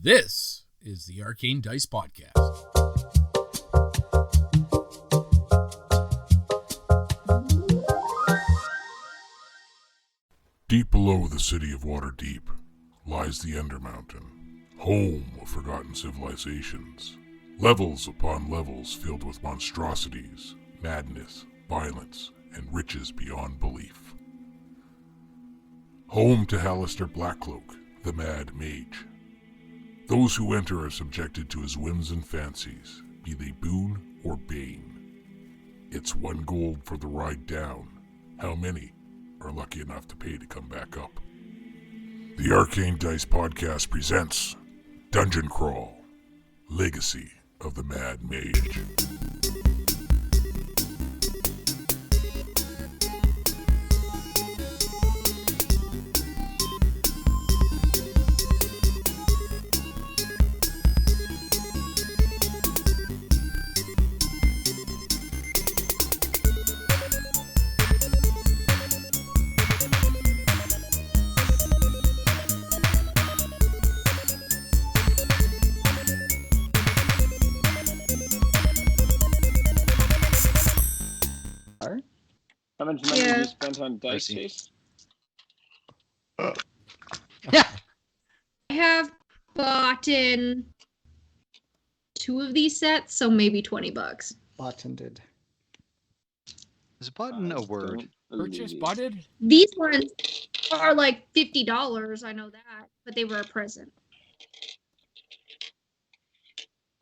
This is the Arcane Dice Podcast. Deep below the city of Waterdeep lies the Ender Mountain, home of forgotten civilizations. Levels upon levels filled with monstrosities, madness, violence, and riches beyond belief. Home to Halaster Blackcloak, the Mad Mage. Those who enter are subjected to his whims and fancies, be they boon or bane. It's 1 gold for the ride down. How many are lucky enough to pay to come back up? The Arcane Dice Podcast presents Dungeon Crawl, Legacy of the Mad Mage. How much money have you spent on dice case? I have bought in 2 of these sets, so maybe $20. Bottened. Is button a word? Purchase butted? These ones are like $50, I know that, but they were a present.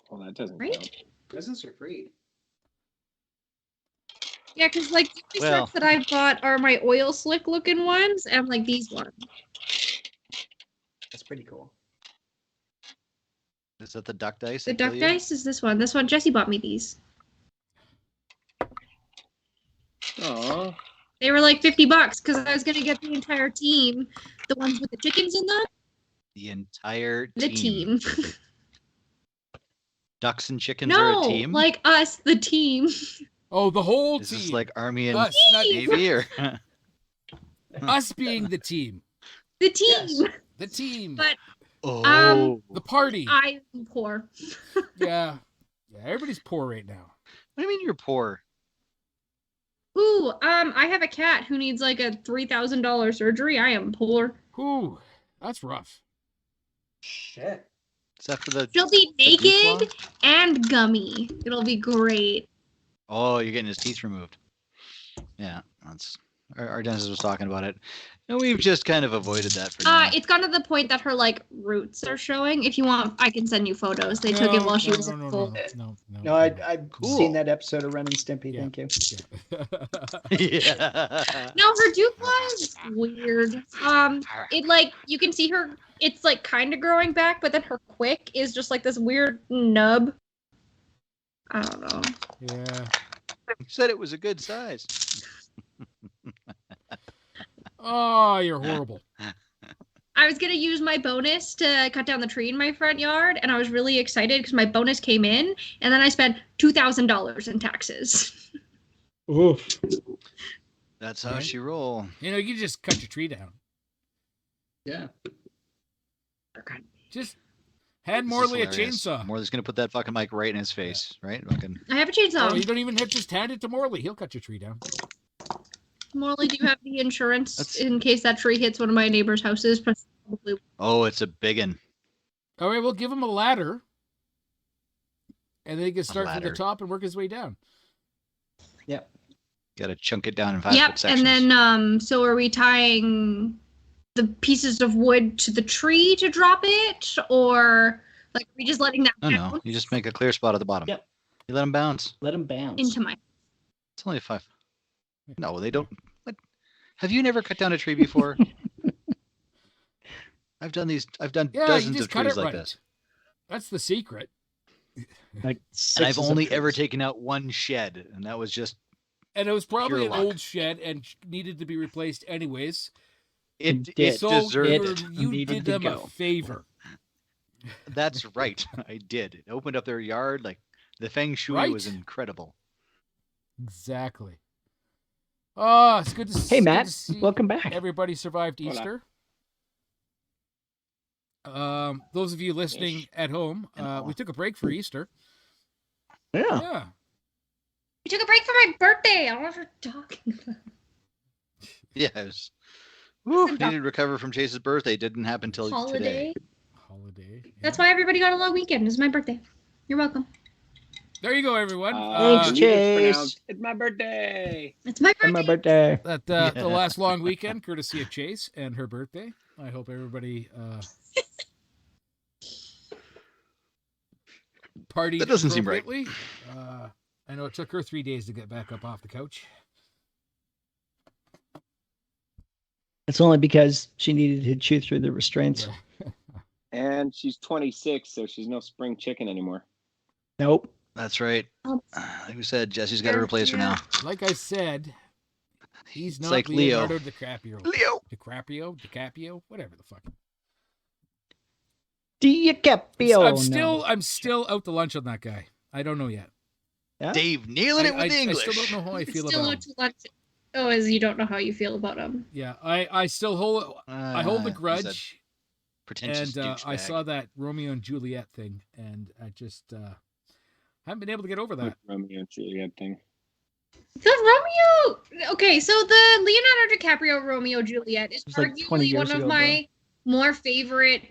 Well, that doesn't Right? count. Presents are free. Yeah, because like the only sets that I've bought are my oil slick looking ones and like these ones. That's pretty cool. Is that the duck dice? The duck dice is this one. This one, Jesse bought me these. Aww. They were like $50 because I was gonna get the entire team, the ones with the chickens in them. The entire team. The team. Ducks and chickens are a team? Like us, the team. Oh, the whole Is team. this like Army and Us, not Navy or? us being the team. The team. Yes. The team. But The party. I'm poor. Yeah, everybody's poor right now. What do you mean you're poor? Ooh, I have a cat who needs like a $3,000 surgery. I am poor. Ooh, that's rough. Shit. Is that for the? She'll be the naked goop and gummy. It'll be great. Oh, you're getting his teeth removed. Yeah, that's our dentist was talking about it, and we've just kind of avoided that for now. It's gotten to the point that her like roots are showing. If you want, I can send you photos. They took it while she was in full. No, I've Cool. seen that episode of Ren and Stimpy. Yeah. Thank you. Yeah. No, her Duke was weird. It like you can see her. It's like kind of growing back, but then her quick is just like this weird nub. I don't know. Yeah. You said it was a good size. Oh, you're horrible. I was going to use my bonus to cut down the tree in my front yard, and I was really excited because my bonus came in, and then I spent $2,000 in taxes. Oof. That's how Right. she roll. You know, you just cut your tree down. Yeah. Just hand This is Morley a hilarious. chainsaw. Morley's gonna put that fucking mic right in his face, right? Fucking. I have a chainsaw. Oh, you don't even have to just hand it to Morley. He'll cut your tree down. Morley, do you have the insurance That's- in case that tree hits one of my neighbor's houses? Probably. Oh, it's a biggin. All right, we'll give him a ladder. And then he can start from the ladder. top and work his way down. Yep. Got to chunk it down in 5 Yep, foot sections. and then so are we tying the pieces of wood to the tree to drop it, or like are we just letting that Oh no, bounce you just make a clear spot at the bottom. Yep. You let them bounce. Let them bounce. into my? It's only 5. No, they don't. What? Have you never cut down a tree before? I've done these. I've done Yeah, you dozens just of cut trees it like right. this, That's the secret. Like and I've sixes of only ever trees. taken out 1 shed, and that was just And it was probably Pure an luck. old shed and needed to be replaced anyways. it. did. It So deserved you, it. you Needed did to them a go. favor. That's right. I did. It opened up their yard. Like the feng shui Right. was incredible. Exactly. Oh, it's good to Hey, good Matt. to see Welcome back. everybody survived Hola. Easter. Those of you listening at home, we took a break for Easter. Yeah. Yeah. We took a break for my birthday. I don't know what you're talking about. Yes. Woo, needed to recover from Chase's birthday. Didn't happen till Holiday. today. Holiday. Yeah. That's why everybody got a long weekend. It's my birthday. You're welcome. There you go, everyone. Thanks, Chase. It's my birthday. It's my On my birthday. birthday. The last long weekend, courtesy of Chase and her birthday. I hope everybody partied That doesn't seem right. appropriately. I know it took her 3 days to get back up off the couch. It's only because she needed to chew through the restraints. Yeah. And she's 26, so she's no spring chicken anymore. Nope. That's right. Oh. Like we said, Jesse's got to replace her now. Like I said, he's It's not like Leo. Leonardo DiCaprio. DiCaprio, whatever the fuck. DiCaprio. I'm still out to lunch on that guy. I don't know yet. Yeah? Dave nailing it with the I English. still don't know how I feel Still about out him. to lunch. Oh, as you don't know how you feel about him. Yeah, I still hold I hold the He's a grudge, Pretentious and douchebag. I saw that Romeo and Juliet thing, and I just haven't been able to get over that. Romeo and Juliet thing. The Romeo. Okay, so the Leonardo DiCaprio Romeo Juliet is was like 20 arguably years one of ago, my more favorite,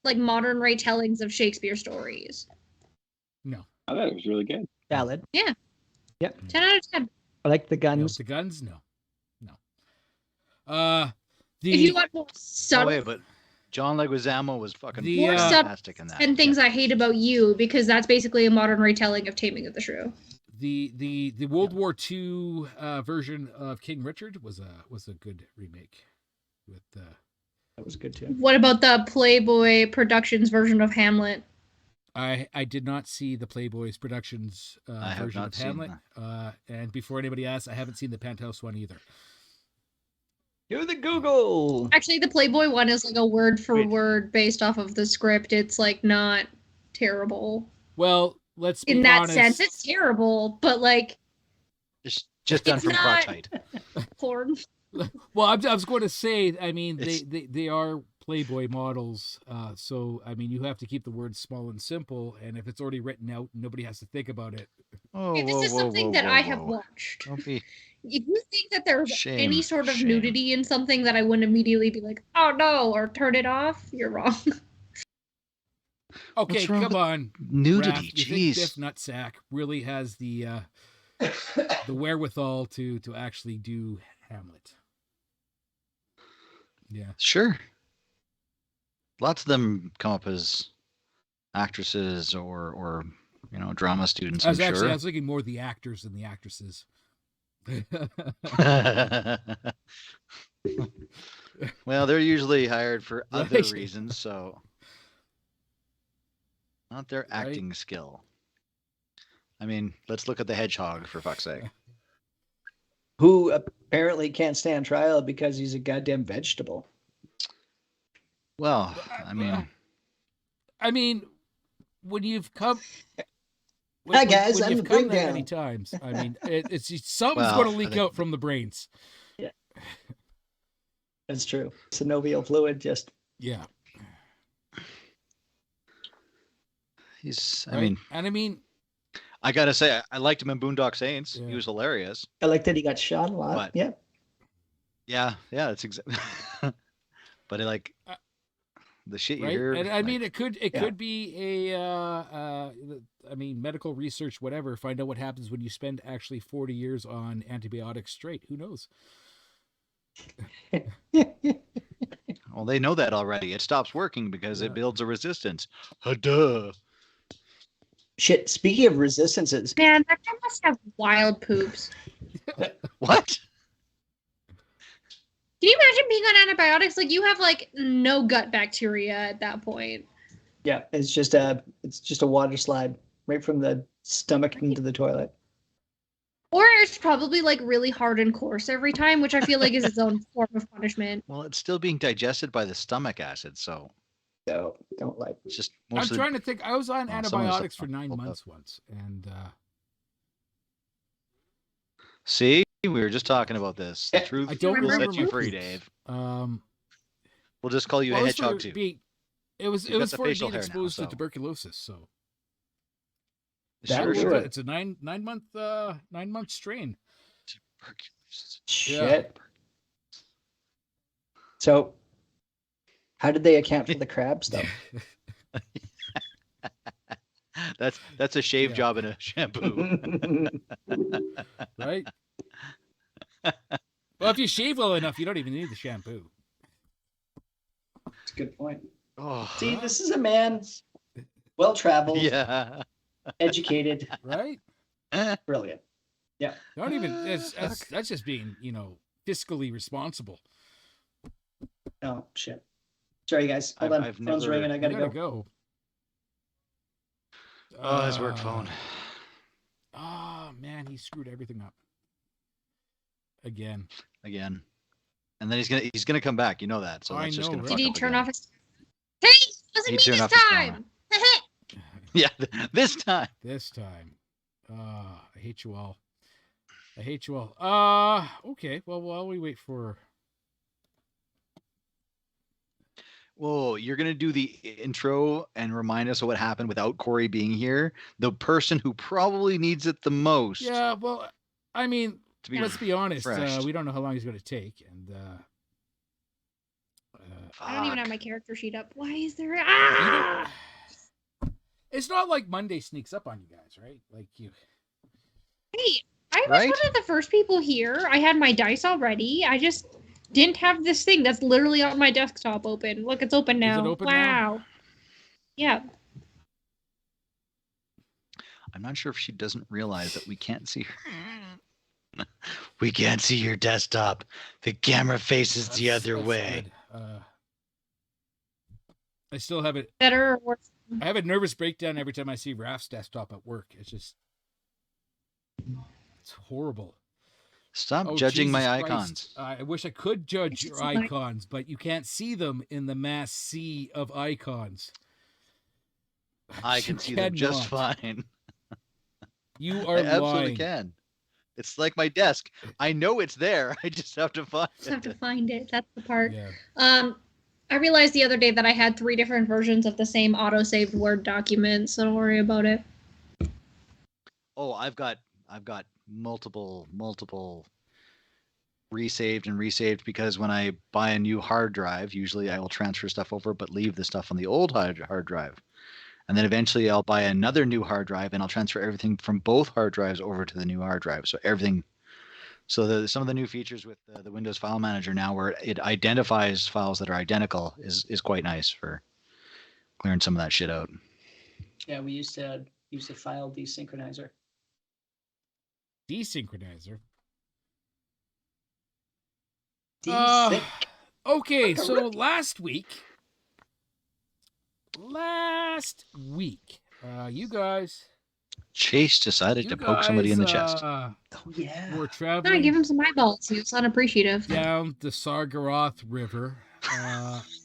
like, modern retellings of Shakespeare stories. No, I thought it was really good. Valid. 10 out of 10. I like the no, guns. the guns, no. If you want more Oh, subtle, wait, but John Leguizamo was fucking The, More fantastic in that. 10 Things I Hate About You, because that's basically a modern retelling of Taming of the Shrew. The World War II version of King Richard was a good remake. With That was good too. What about the Playboy Productions version of Hamlet? I did not see the Playboys Productions I have version not of seen Hamlet. And before anybody asks, I haven't seen the Penthouse one either. Do the Google. Actually, the Playboy one is like a word for Wait. word based off of the script. It's like not terrible. Well, let's be In that honest. sense, it's terrible, but like It's just done It's from not- crotch height. porn. Well, I was going to say, I mean, they are Playboy models, so I mean, you have to keep the words small and simple, and if it's already written out, nobody has to think about it. Oh, This is something that I have watched. Don't be. If you think that there's Shame, any sort of shame. nudity in something that I wouldn't immediately be like, oh no, or turn it off, you're wrong. Okay, What's wrong come with on, Nudity, Raph, you think Biff jeez. Nutsack really has the wherewithal to actually do Hamlet? Yeah. Sure. Lots of them come up as actresses or drama students. I was I'm sure. I was thinking more the actors than the actresses. Well, they're usually hired for other Right. reasons, so not their Right. acting skill. I mean, let's look at the hedgehog for fuck's sake. Who apparently can't stand trial because he's a goddamn vegetable. Well, I mean, when you've come. Hi, guys, when I'm you've the come bring that down. many times, I mean, it's something's Well, going to leak out from the brains. That's true. Synovial fluid just. Yeah. he's. Right? I mean, and I mean, I gotta say, I liked him in Boondock Saints. Yeah. He was hilarious. I like that he got shot a lot. What? Yeah. Yeah, that's exactly. But the shit you right? hear. And I like, mean, it could Yeah. be a medical research, whatever. Find out what happens when you spend actually 40 years on antibiotics straight. Who knows? well, they know that already. It stops working because it builds a resistance. Duh. Shit. Speaking of resistances, Man, that guy must have wild poops. What? Can you imagine being on antibiotics? Like, you have like no gut bacteria at that point. yeah, it's just a water slide right from the stomach into the toilet. Or it's probably like really hard and coarse every time, which I feel like is its own form of punishment. Well, it's still being digested by the stomach acid, so So don't like. it's just I'm mostly. trying to think. I was on Well, some of the antibiotics stuff for 9 pulled up. months once, and See, we were just talking about this. The truth I don't will remember set you my free, poops. Dave. um, We'll just call you well, a it was hedgehog for too. It was You've got the for facial being hair now, exposed so. to tuberculosis. So That Sure, will sure. do it. it's a 9-month strain. Tuberculosis. Shit. So, how did they account for the crabs, though? That's a shave Yeah. job and a shampoo. Right? Well, if you shave well enough, you don't even need the shampoo. That's a good point. Oh, See, this is a man, well-traveled, yeah. educated, Right? brilliant. Don't even. That's just being, fiscally responsible. Oh, shit. Sorry, guys. Hold on. I've Phone's never- ringing. I You gotta gotta go. go. Oh, his work phone. Oh man, he screwed everything up. Again. Again. And then he's gonna come back. You know that. So I that's just know, gonna right? fuck Did he up turn again. off his? Hey, it wasn't He me turned this off his time. Yeah, this time. This time. I hate you all. I hate you all. Okay. Well, while we wait for. Whoa, you're gonna do the intro and remind us of what happened without Corey being here. The person who probably needs it the most. Yeah. Well, I mean, To be let's be honest. refreshed. We don't know how long he's going to take, and I don't even have Fuck. my character sheet up. Why is there? you Ah! don't- it's not like Monday sneaks up on you guys, right? Like you. Hey, I was Right? one of the first people here. I had my dice already. I just didn't have this thing that's literally on my desktop open. Look, it's open now. open now? Wow. Yeah. I'm not sure if she doesn't realize that we can't see her. We can't see your desktop. The camera faces the That's- other that's way. good. I still have it. Better or worse. I have a nervous breakdown every time I see Raf's desktop at work. It's horrible. Stop Oh, judging my Jesus icons. Christ. I wish I could judge your It's like- icons, but you can't see them in the mass sea of icons. I You can see them just cannot. fine. You I are absolutely lying. can. It's like my desk. I know it's there. I just have to find Just have to it. find it. That's the part. Yeah. I realized the other day that I had 3 different versions of the same auto-saved Word document, so don't worry about it. Oh, I've got multiple resaved and resaved because when I buy a new hard drive, usually I will transfer stuff over but leave the stuff on the old hard drive. And then eventually I'll buy another new hard drive and I'll transfer everything from both hard drives over to the new hard drive. So everything. So some of the new features with the Windows File Manager now, where it identifies files that are identical, is quite nice for clearing some of that shit out. Yeah, we used to use the file desynchronizer. Desynchronizer. Desync. Okay, so last week, you guys Chase decided to poke somebody in the chest. Oh yeah. were No, traveling give him some eyeballs. He was unappreciative. down the Sargaroth River.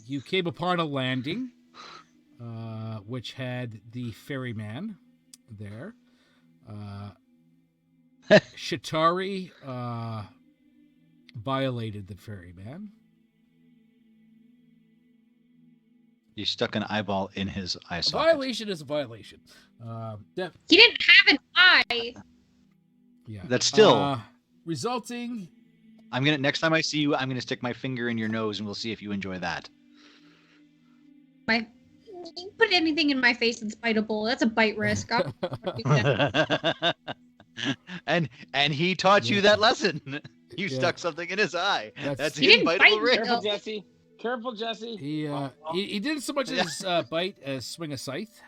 You came upon a landing, which had the ferryman there. Shatari violated the ferryman. You stuck an eyeball in his eye A socket. violation is a violation. He didn't have an eye. Yeah. That's still- resulting. Next time I see you, I'm gonna stick my finger in your nose and we'll see if you enjoy that. Put anything in my face that's biteable. That's a bite risk. I'll do that. and he taught you that lesson. You Yeah. stuck something in his eye. That's He his didn't biteable bite me, ring. though. Careful, Jesse. Careful, Jesse. He didn't so much as bite as swing a scythe.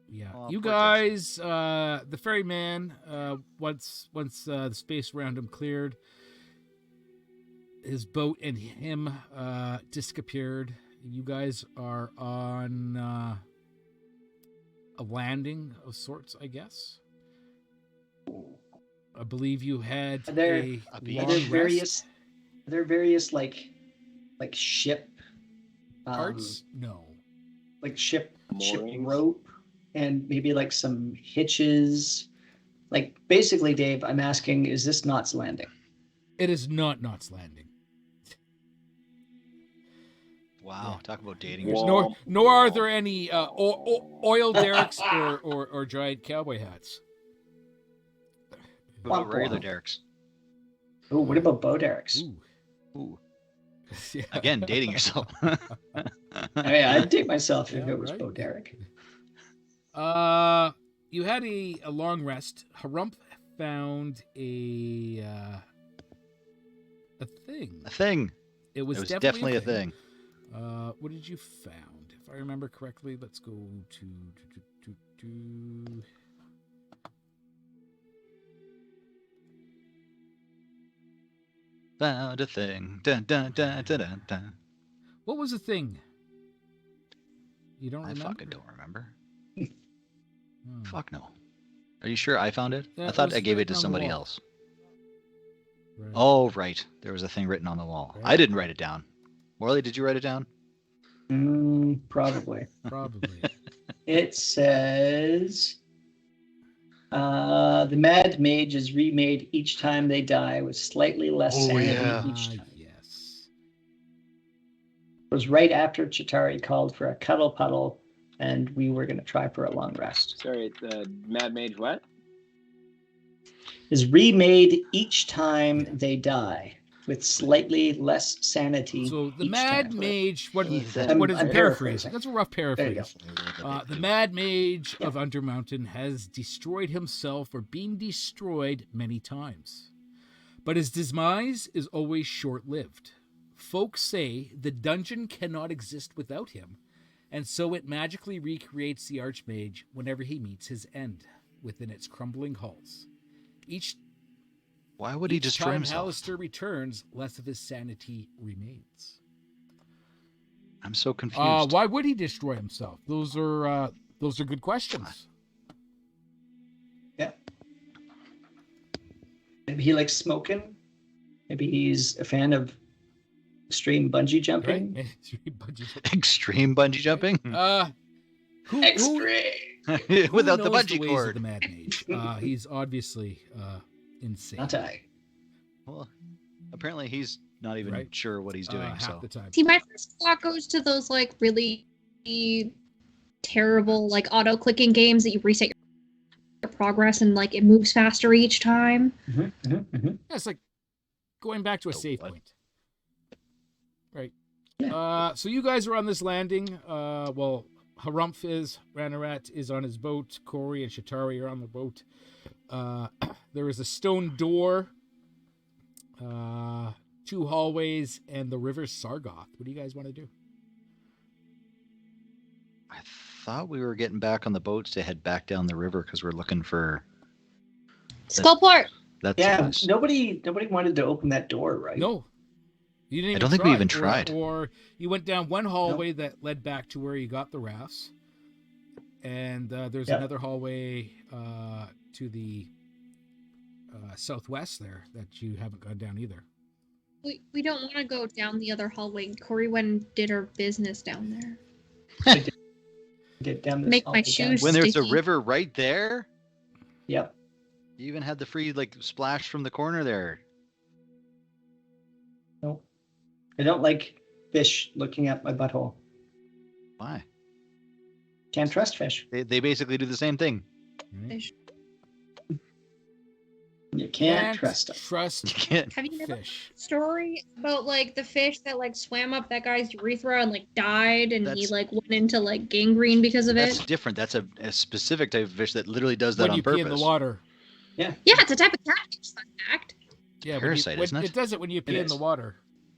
Yeah, Oh, you poor guys. The ferryman. Once the space around him cleared, his boat and him disappeared. You guys are on a landing of sorts, I guess. I believe you had Are there- a a beach? long Are there rest. various like ship Parts? No. like ship Moorings. rope and maybe like some hitches. Like basically, Dave, I'm asking, is this Knots Landing? It is not Knots Landing. Wow, Yeah. talk about dating There's yourself. nor are there any oil derricks or giant cowboy hats. What about regular derricks? Oh, what about Bo Derricks? Ooh. Yeah. Again, dating yourself. I mean, I'd date myself if Yeah, it was right. Bo Derrick. You had a long rest. Harumph found a thing. A thing. It was definitely a thing. What did you found? If I remember correctly, let's go to Found a thing. Dun, dun, dun, dun, dun, dun. What was the thing? You don't I remember? fucking don't remember. Hmm. Fuck no. Are you sure I found it? Yeah, I it thought was I gave it written to on the somebody wall. else. Right. Oh, right. There was a thing written on the wall. Right. I didn't write it down. Morley, did you write it down? Probably. Probably. It says the Mad Mage is remade each time they die with slightly less Oh, sanity yeah. each time. Yes. It was right after Chitari called for a cuddle puddle, and we were going to try for a long rest. Sorry, the Mad Mage what? Is remade each time they die with slightly less sanity. So the each Mad time. Mage, what is I'm it? paraphrasing. Paraphrasing. That's a rough There you paraphrase. go. The Mad Mage of Undermountain has destroyed himself or been destroyed many times. But his demise is always short-lived. Folks say the dungeon cannot exist without him, and so it magically recreates the Archmage whenever he meets his end within its crumbling halls. Why would he Each destroy time himself? Hallister returns, less of his sanity remains. I'm so confused. Why would he destroy himself? Those are good questions. Yeah. Maybe he likes smoking. Maybe he's a fan of extreme bungee jumping. Right? Extreme bungee jumping? Who Without the knows bungee ways cord. of the Mad Mage? He's obviously insane. Not I. Well, apparently he's not even Right. sure what he's doing. half So the time. See, my first thought goes to those like really terrible like auto-clicking games that you reset your progress and like it moves faster each time. Yeah, it's like going back to a save what? point. Right. Yeah. So you guys are on this landing. Well, Harumph is, Ranarat is on his boat, Corey and Shatari are on the boat. There is a stone door, 2 hallways, and the river Sargoth. What do you guys want to do? I thought we were getting back on the boats to head back down the river because we're looking for Skullport. that's Yeah, us. nobody wanted to open that door, right? No. You didn't even don't think we try. even tried. Or you went down one hallway that led back to where you got the rafts. And there's Yeah. another hallway to the southwest there that you haven't gone down either. We don't want to go down the other hallway. Corey went and did her business down there. Get down this Make my hallway shoes- When there's a sticky. river right there, Yep. you even had the free like splash from the corner there. No. I don't like fish looking at my butthole. Why? Can't trust fish. They basically do the same thing. Right? Fish. You can't trust them. Trust You can't. Have you never fish. story about like the fish that like swam up that guy's urethra and like died and he That's- like went into like gangrene because of That's it? different. That's a specific type of fish that literally does that When on you purpose. pee in the water. Yeah, it's a type of catfish, fun fact. Yeah, Parasite, isn't it? It does it when you pee in is. the water.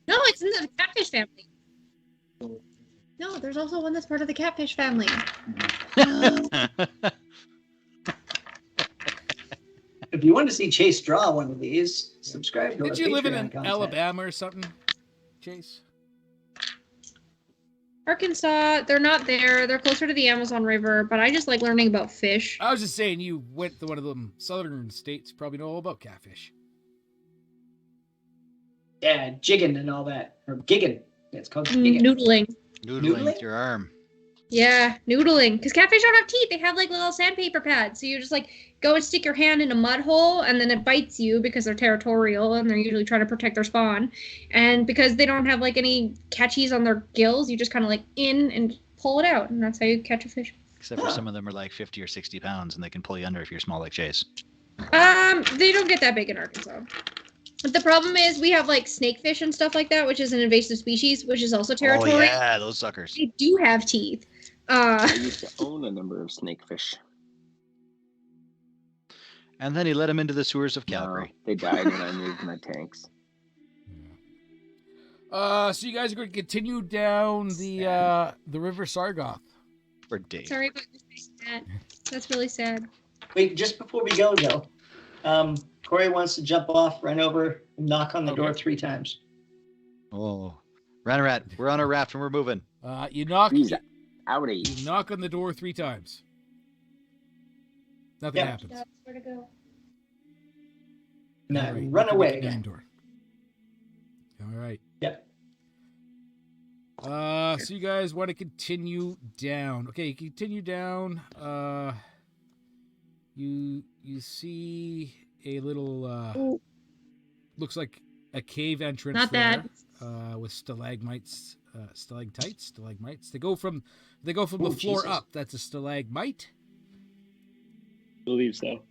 No, it's in the catfish family. No, there's also one that's part of the catfish family. If you want to see Chase draw one of these, subscribe to our Did you live in Patreon content. Alabama or something, Chase? Arkansas, they're not there. They're closer to the Amazon River, but I just like learning about fish. I was just saying you went to one of them southern states, probably know all about catfish. Yeah, jigging and all that. Or gigging. It's called gigging. Noodling. Noodling Noodling? with your arm. Yeah, noodling. Because catfish don't have teeth. They have like little sandpaper pads. So you just like go and stick your hand in a mud hole and then it bites you because they're territorial and they're usually trying to protect their spawn. And because they don't have like any catchies on their gills, you just kind of like in and pull it out. And that's how you catch a fish. Except for some of them are like 50 or 60 pounds and they can pull you under if you're small like Chase. They don't get that big in Arkansas. But the problem is we have like snakefish and stuff like that, which is an invasive species, which is also territorial. Oh yeah, those suckers. They do have teeth. I used to own a number of snakefish. And then he let him into the sewers of Calgary. They died when I moved my tanks. So you guys are going to continue down the River Sargoth. For Dave. Sorry about that. That's really sad. Wait, just before we go, though, Corey wants to jump off, run over, and knock on the door 3 times. Oh. Ranarat, we're on a raft and we're moving. You knock. He's outie. You knock on the door 3 times. Nothing happens. That's where to go. No, All right, run you can away get the main again. door. All right. Yep. So you guys want to continue down? Okay, continue down. You see a little looks like a cave entrance. Not there, that. with stalagmites, stalagmites. They go from the floor Jesus. up. That's a stalagmite. I believe so.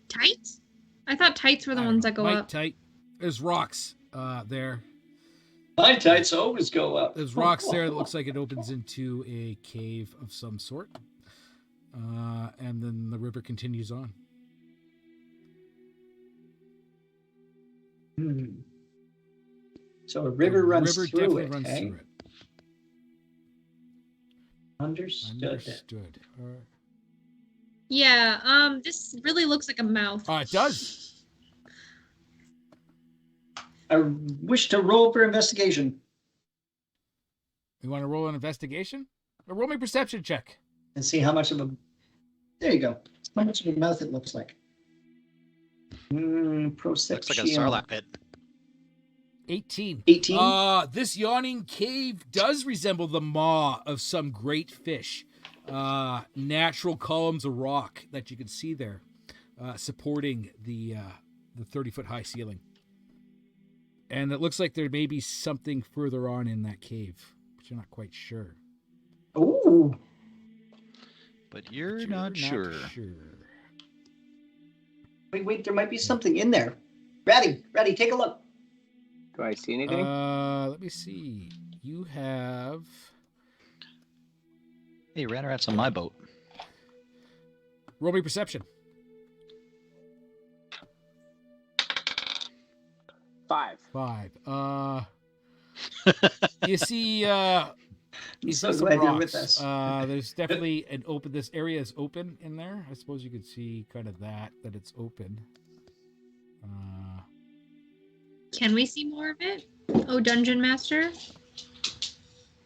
Tights? I thought tights were the ones that go Mite up. tight. There's rocks there. My tights always go up. There's rocks there that looks like it opens into a cave of some sort. And then the river continues on. So a river runs river through definitely it. runs eh? through it. Understood. Understood. All right. Yeah, this really looks like a mouth. It does. I wish to roll for investigation You want to roll an investigation? Or roll me a perception check. and see how much of a. There you go. How much of a mouth it looks like. Perception. Looks like a sarlacc pit. 18. 18. This yawning cave does resemble the maw of some great fish. Natural columns of rock that you can see there, supporting the 30-foot high ceiling. And it looks like there may be something further on in that cave, but you're not quite sure. Ooh. But you're not sure. Wait, there might be something in there. Ratty, take a look. Do I see anything? Let me see. You have... Hey, Ranarat's on my boat. Roll me perception. 5. 5. You see... I'm so glad you're with us. There's definitely an open. This area is open in there. I suppose you could see kind of that it's open. Can we see more of it? Oh, Dungeon Master?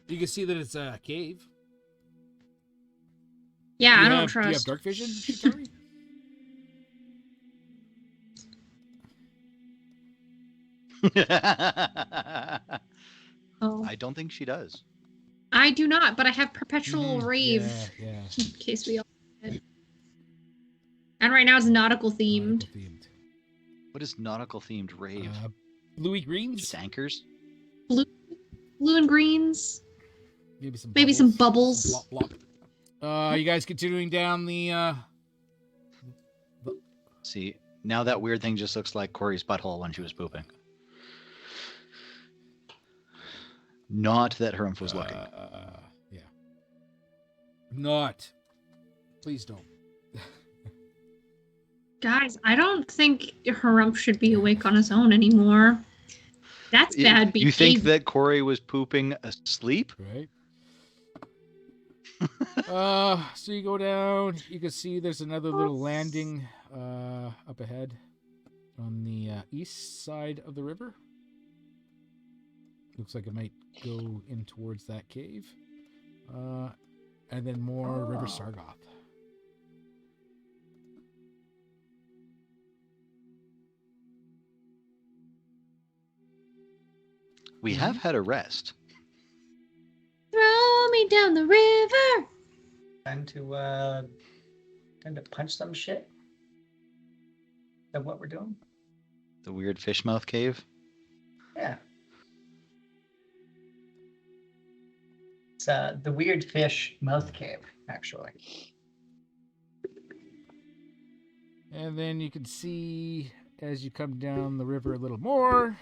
You can see that it's a cave. Yeah, I don't Do you have trust. dark vision, Shitari? Oh, I don't think she does. I do not, but I have perpetual rave Yeah. in case we all did. And right now it's nautical themed. Nautical themed. What is nautical themed rave? Bluey greens. Just anchors? Blue and greens. Maybe some bubbles. Blop, blop. You guys continuing down the See, now that weird thing just looks like Corey's butthole when she was pooping. Not that Hermf was looking. Yeah. Not. Please don't. Guys, I don't think Harump should be awake on his own anymore. That's bad behavior. You think that Corey was pooping asleep? Right. So you go down. You can see there's another little landing up ahead on the east side of the river. Looks like it might go in towards that cave. And then more River Sargoth. We have had a rest. Throw me down the river. to punch some shit? Is that what we're doing? The weird fish mouth cave. Yeah. It's the weird fish mouth cave, actually. And then you can see as you come down the river a little more,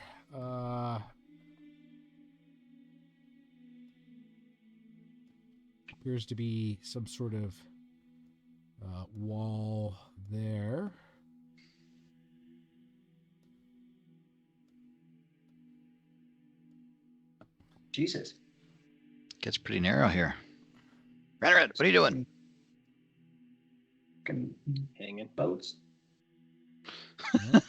appears to be some sort of wall there. Jesus. Gets pretty narrow here. Red, what are you doing? Fucking Hanging. boats. Yeah.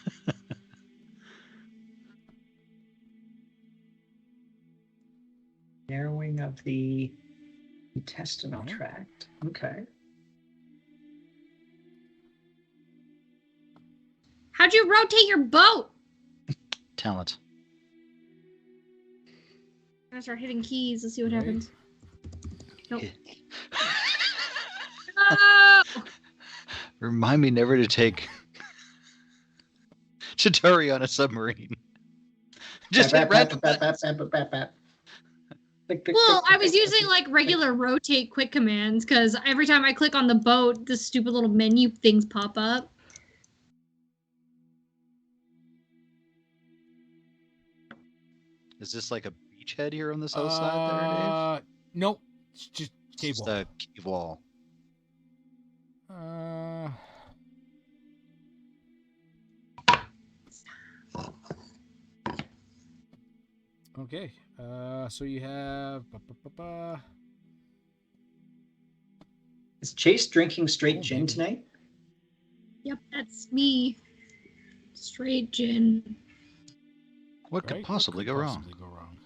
Narrowing of the intestinal Yeah. tract. Okay. How'd you rotate your boat? Talent. I'm gonna start hitting keys. Let's see what Right. happens. Nope. Yeah. Oh! Remind me never to take Chitauri on a submarine. Just hit random buttons. Well, I was using like regular rotate quick commands because every time I click on the boat, the stupid little menu things pop up. Is this like a beachhead here on the south side there, Dave? Nope. It's just cave Just wall. a cave wall. Okay. So you have. Is Chase drinking straight Oh, gin maybe. tonight? Yep, that's me. Straight gin. What could Right? possibly go wrong? Possibly go wrong?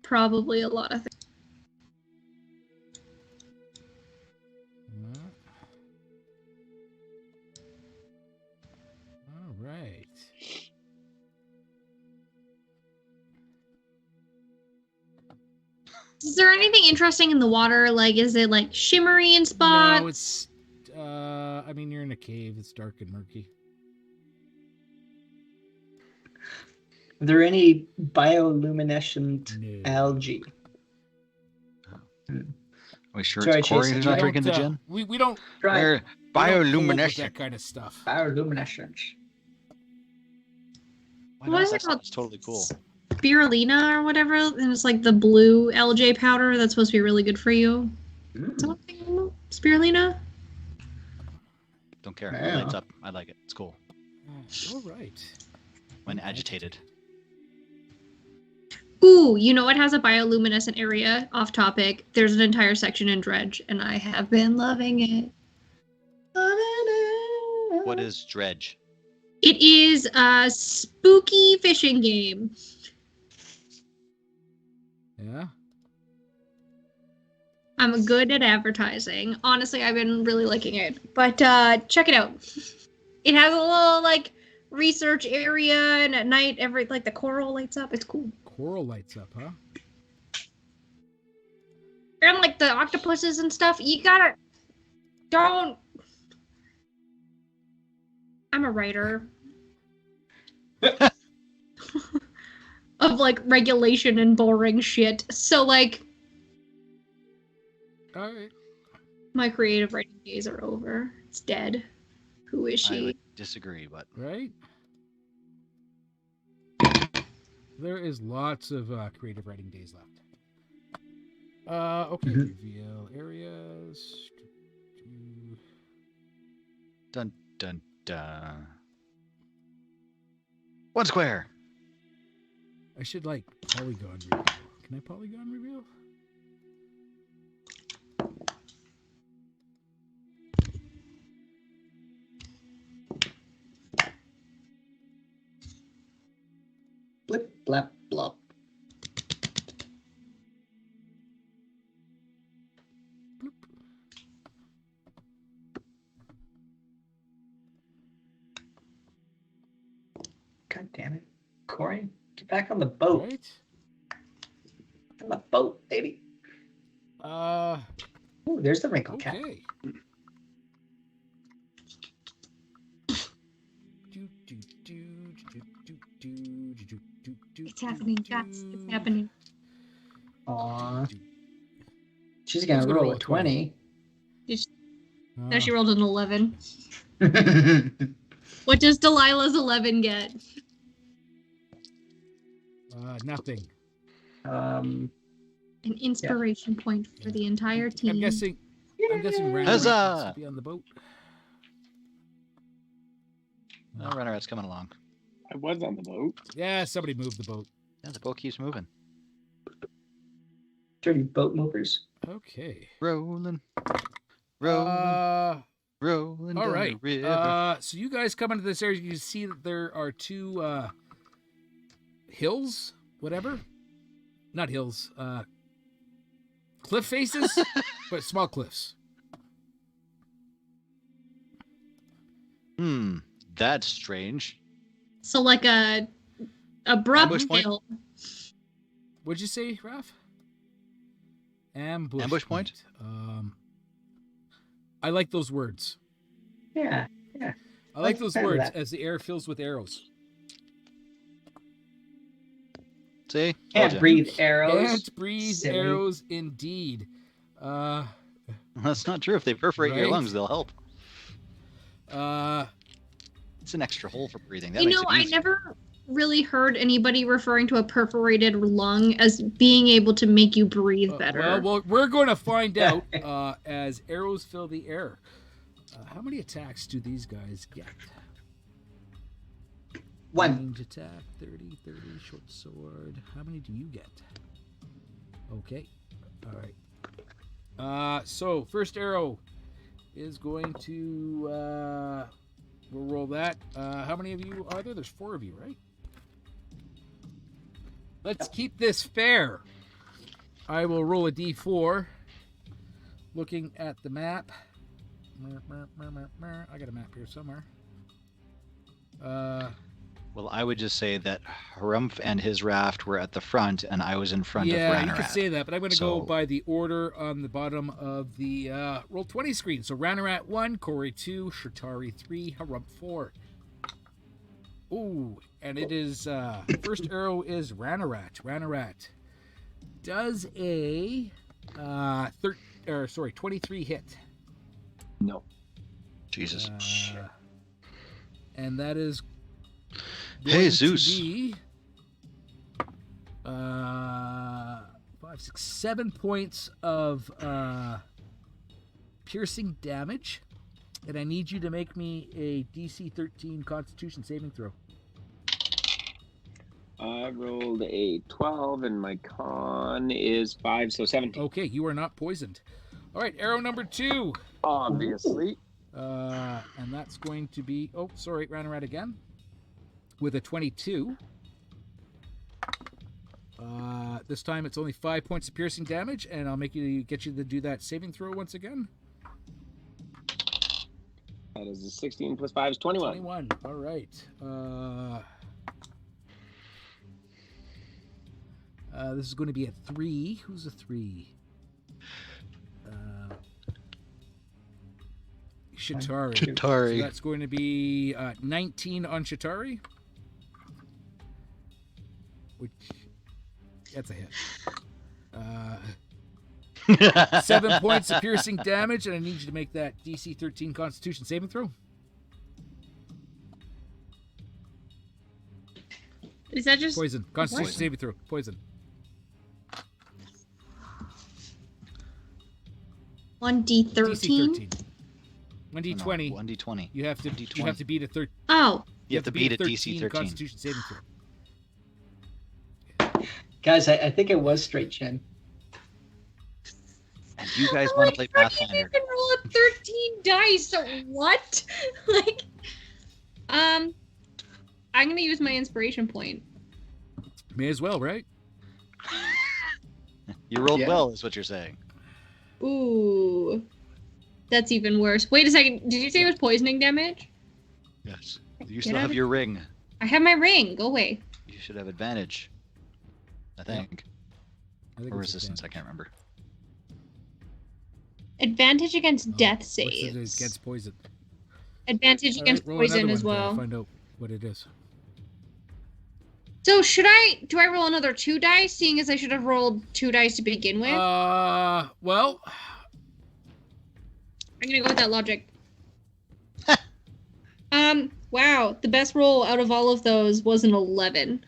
Probably a lot of things. All right. Is there anything interesting in the water? Like, is it like shimmery in spots? No, it's. I mean, you're in a cave. It's dark and murky. Are there any bioluminescent No. algae? Are we sure Sorry, it's Corey Chase, who's I not don't, drinking the gin? We don't. Try They're we don't fool with bioluminescent. that kind of stuff. bioluminescence. Why What not? is it That called? sounds totally cool. Spirulina or whatever, and it's like the blue LJ powder that's supposed to be really good for you. Is that what I'm thinking about? Spirulina? Don't care. Yeah. It lights up. I like it. It's cool. All right. When agitated. Ooh, you know what has a bioluminescent area? Off topic. There's an entire section in Dredge, and I have been loving it. What is dredge? It is a spooky fishing game. Yeah. I'm good at advertising. Honestly, I've been really liking it. But check it out. It has a little like research area, and at night, the coral lights up. It's cool. Coral lights up, huh? And like the octopuses and stuff, you gotta don't. I'm a writer of like regulation and boring shit. So like All right. my creative writing days are over. It's dead. Who is I she? would disagree, but Right. There is lots of creative writing days left. Okay. Mhm. Reveal areas. dun dun dun. One square. I should like polygon reveal. Can I polygon reveal? Blip, blap, blop. Bloop. God damn it. Corey, get back on the boat. Right. From a boat, baby. Ooh, there's the wrinkle cap. Okay. It's happening, guys. It's happening. Aw. She's gonna roll a 20. Now she rolled an 11. What does Delilah's 11 get? Nothing. An inspiration point for the entire team. I'm guessing Ranarat Huzzah! wants to be on the boat. Oh, Runarat's coming along. I was on the boat. Yeah, somebody moved the boat. Yeah, the boat keeps moving. Dirty boat movers. Okay. Rolling. All Rolling down right. the river. So you guys come into this area. You see that there are two hills, whatever. Not hills. Cliff faces, but small cliffs. That's strange. So like a abrupt Ambush point? hill. What'd you say, Raph? Ambush point? I like those words. Yeah. I like those Better words that. as the air fills with arrows. See? Told Can't ya. breathe arrows. Can't breathe Silly. arrows, indeed. That's not true. If they perforate your Right? lungs, they'll help. Uh, It's an extra hole for breathing. That You makes know, it I easier. never really heard anybody referring to a perforated lung as being able to make you breathe better. well, we're going to find out as arrows fill the air. How many attacks do these guys get? 1. Range attack, 30, short sword. How many do you get? Okay. All right. So, first arrow is going to... we'll roll that. How many of you are there? There's 4 of you, right? Let's keep this fair. I will roll a d4. Looking at the map. I got a map here somewhere. Well, I would just say that Harumph and his raft were at the front, and I was in front of Yeah, Ranarat. you could say that, but I'm going to go So- by the order on the bottom of the Roll20 screen. So Ranarat 1, Corey 2, Shatari 3, Harumph 4. Ooh, and it is first arrow is Ranarat. Ranarat does a 23 hit. No. Jesus. And that is Hey, going to Zeus. be 5, 6, 7 points of piercing damage, and I need you to make me a DC 13 Constitution saving throw. I rolled a 12 and my con is 5, so 17. Okay, you are not poisoned. All right, arrow number 2. Obviously. And that's going to be... Oh, sorry, Ranarat again. With a 22. This time it's only 5 points of piercing damage, and I'll get you to do that saving throw once again. That is a 16 plus 5 is 21. 21. All right. This is going to be a 3. Who's a 3? Shatari. Shatari. So that's going to be 19 on Shatari. Which, that's a hit. 7 points of piercing damage, and I need you to make that DC 13 Constitution saving throw. Is that just Poison. Constitution Poison. saving throw. Poison. 1d13? DC 13. 1d20. 1d20. You have to. D20. You have to beat a 13. Oh, You have to beat a DC 13. Constitution saving throw. Guys, I think it was straight chin. And you guys want to play how do you Pathfinder. even roll a 13 dice? So what? Like, I'm gonna use my inspiration point. May as well, right? You rolled Yeah. well, is what you're saying. Ooh, that's even worse. Wait a second. Did you say it was poisoning damage? Yes. You Get still out have of- your ring. I have my ring. Go away. You should have advantage. I think. I think Or it's resistance, I advantage. can't remember. Advantage against death What's it saves. against poison? Advantage All against right, roll another poison one as to well. find out what it is. So do I roll another 2 dice, seeing as I should have rolled 2 dice to begin with? Well, I'm gonna go with that logic. Wow, the best roll out of all of those was an 11.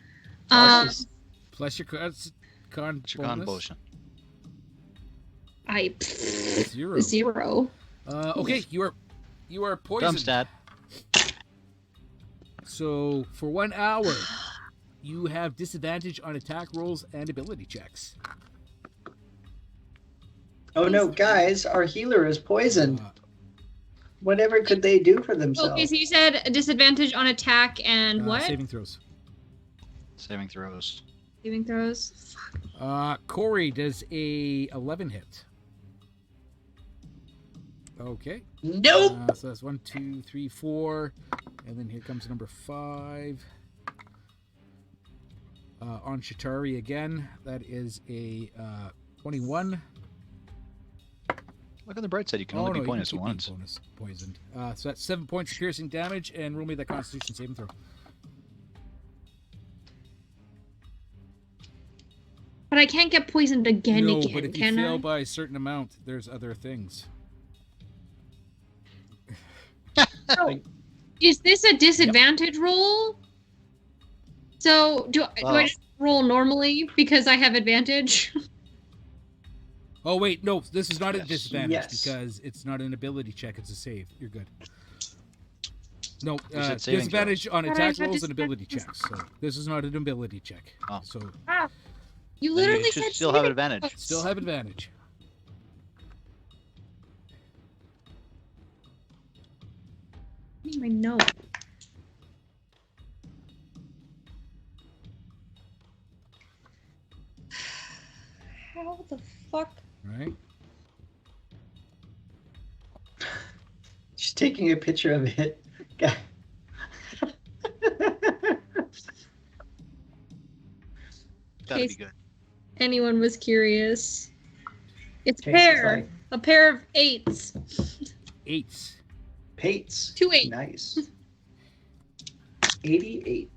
Nice. plus your con It's your con bonus. potion. I 0. 0. Okay, you are Dumb poisoned. stat. So for 1 hour, you have disadvantage on attack rolls and ability checks. Oh no, guys, our healer is poisoned. Uh, Whatever could they do for themselves? Okay, so you said a disadvantage on attack and what? Saving throws. Saving throws. Saving throws. Corey does a 11 hit. Okay. Nope. So that's 1, 2, 3, 4, and then here comes number 5. On Shatari again, that is a 21. Look on the bright side, you can only be you poisoned keep being once. poisoned. So that's 7 points of piercing damage, and roll me that Constitution saving throw. But I can't get poisoned again, No, but if you can fail I? by a certain amount, there's other things. So, is this a disadvantage roll? So do I Well- just roll normally because I have advantage? Oh wait, no, this is not a Yes. disadvantage Yes. because it's not an ability check; it's a save. You're good. No, You said saving disadvantage on But I attack said rolls and ability disadvantage. checks. So this is not an ability check. Oh. So You Then literally you should said still have saving advantage. throws. still have advantage. I need my note. How the fuck? Right? She's taking a picture of it. God. Gotta be Case- good. Anyone was curious. It's a Chase is pair. like, A pair of 8s. 8s. Pates. 2 8s. Nice. 88.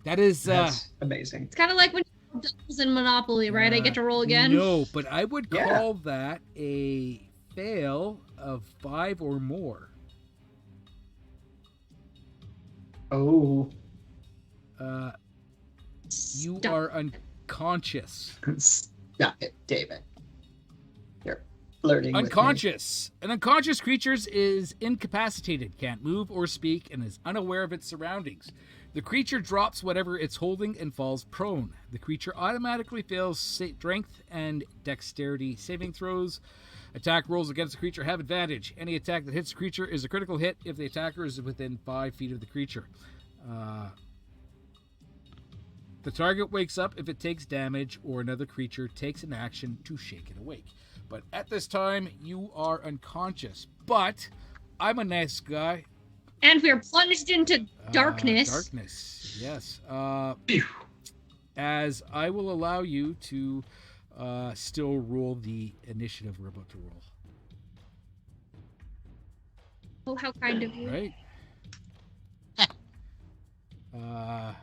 That is That's amazing. It's kind of like when you roll doubles in Monopoly, right? I get to roll again. No, but I would Yeah. call that a fail of 5 or more. Oh. You Stop. are unconscious. Stop it, David. You're flirting with me. Unconscious. An unconscious creature is incapacitated, can't move or speak, and is unaware of its surroundings. The creature drops whatever it's holding and falls prone. The creature automatically fails strength and dexterity saving throws. Attack rolls against the creature have advantage. Any attack that hits the creature is a critical hit if the attacker is within 5 feet of the creature. The target wakes up if it takes damage or another creature takes an action to shake it awake. But at this time, you are unconscious. But I'm a nice guy. And we are plunged into darkness. Darkness, yes. As I will allow you to still roll the initiative we're about to roll. Oh, how kind of you. Right? Ugh.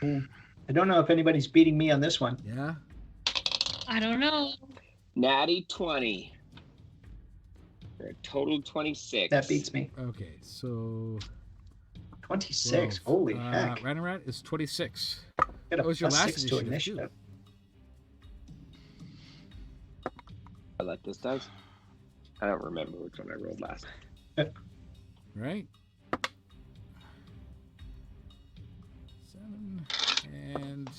I don't know if anybody's beating me on this one. Yeah? I don't know. Natty 20. For a total 26. That beats me. Okay, so 26. 12. Holy heck. Ranarat is 26. Got a that was your plus last 6 to initiative, initiative. I like this dice. I don't remember which one I rolled last. Right? 7 and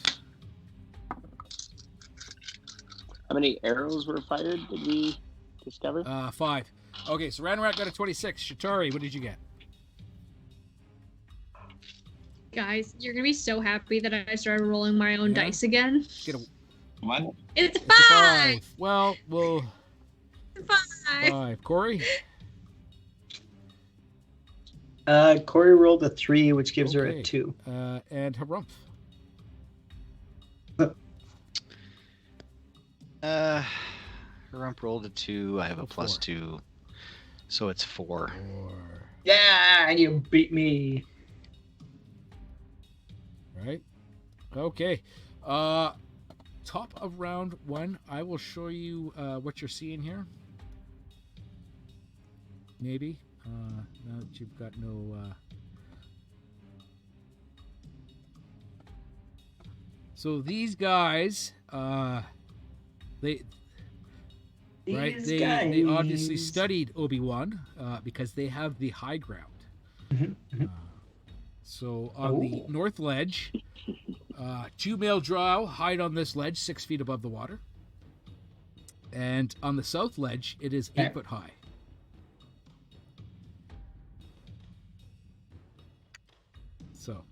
How many arrows were fired? Did we discover? 5. Okay, so Ranarat got a 26. Shatari, what did you get? Guys, you're going to be so happy that I started rolling my own Yeah. dice again. Get a One. It's a It's a 5! 5. Well, we'll It's a 5! 5. Corey? Corey rolled a 3, which gives her Okay. a 2. And Harumph. Rump rolled a 2. I have a Oh, plus 4. 2. So it's 4. 4. Yeah, and you beat me. Right? Okay. Top of round 1, I will show you what you're seeing here. Maybe. Now that you've got no... So these guys, they obviously studied Obi-Wan because they have the high ground. So on the north ledge, 2 male drow hide on this ledge 6 feet above the water. And on the south ledge, it is 8 foot high. So,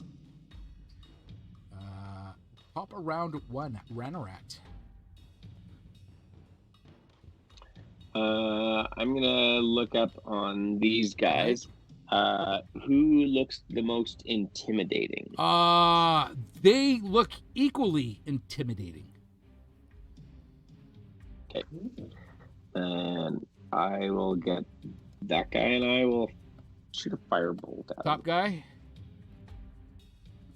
top of round 1, Ranarat. I'm gonna look up on these guys. Who looks the most intimidating? They look equally intimidating. Okay. And I will get that guy, and I will shoot a firebolt at Top him. guy.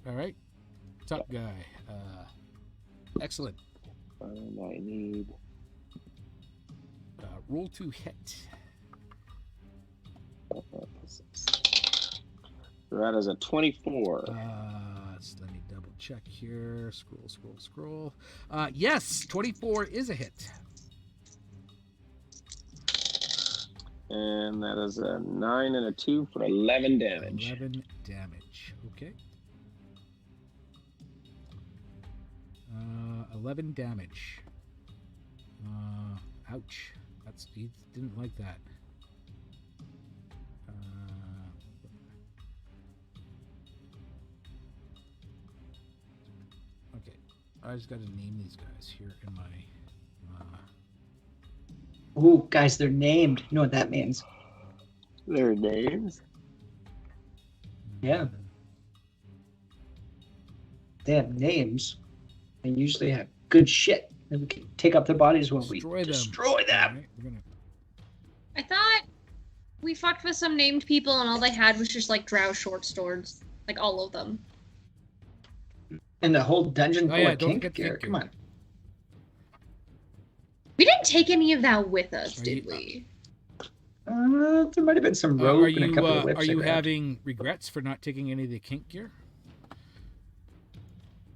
All right. Top guy. Excellent. And I need. Roll to hit. That is a 24. Let me double check here. Scroll. Yes, 24 is a hit. And that is a 9 and a 2 for 11 damage. 11 damage. Okay. 11 damage. Ouch. He didn't like that. Okay. I just got to name these guys here in my... Ooh, guys, they're named. You know what that means? Their names? Yeah. They have names. They usually have good shit. And we can take up their bodies when we Destroy them. destroy them. Right, we're gonna... I thought we fucked with some named people and all they had was just like drow short swords. Like all of them. And the whole dungeon full yeah, of don't kink forget gear. kink gear. Come on. We didn't take any of that with us, Are did you- we? There might have been some rope are and a you couple of whips. are I you grabbed. having regrets for not taking any of the kink gear?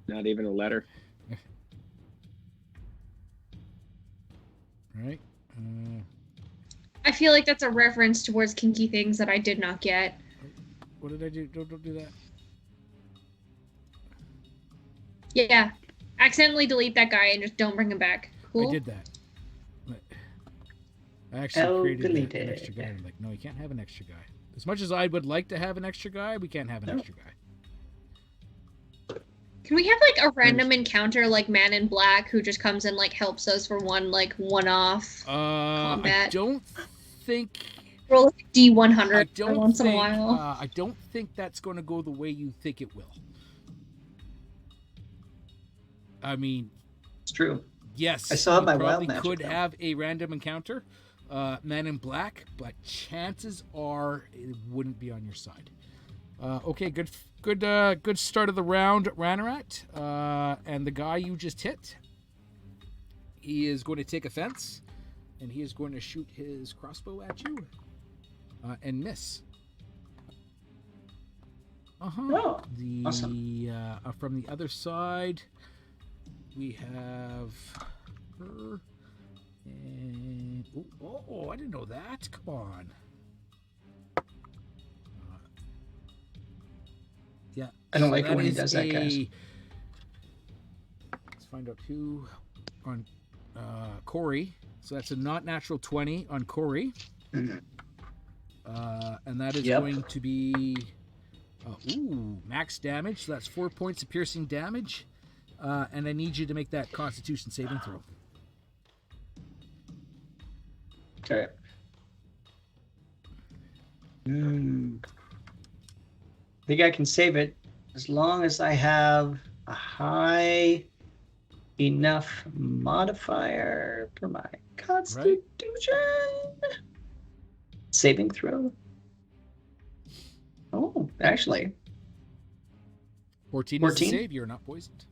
Not even a letter. Right. I feel like that's a reference towards kinky things that I did not get. What did I do? Don't do that. Yeah. Accidentally delete that guy and just don't bring him back. Cool. I did that. But I actually created an deleted. extra guy. I'm like, no, you can't have an extra guy. As much as I would like to have an extra guy, we can't have an No. extra guy. Can we have like a random encounter like Man in Black who just comes and like helps us for one-off I combat? don't think. Roll like I D100 don't once in a think. while. I don't think that's going to go the way you think it will. I mean, It's true. yes, I still have you my wild probably magic, could though. have a random encounter, Man in Black, but chances are it wouldn't be on your side. Okay, good start of the round, Ranarat. And the guy you just hit, he is going to take offense, and he is going to shoot his crossbow at you, and miss. Oh, The awesome. From the other side, we have her. And I didn't know that. Come on. Yeah. I don't like that it when he is does that, guys. Let's find out who on Corey. So that's a not natural 20 on Corey. Mhm. And that is Yep. going to be max damage. So that's 4 points of piercing damage. And I need you to make that Constitution saving throw. Okay. think I can save it as long as I have a high enough modifier for my Constitution. Saving throw. Oh, actually. 14 is 14? the save. You're not poisoned.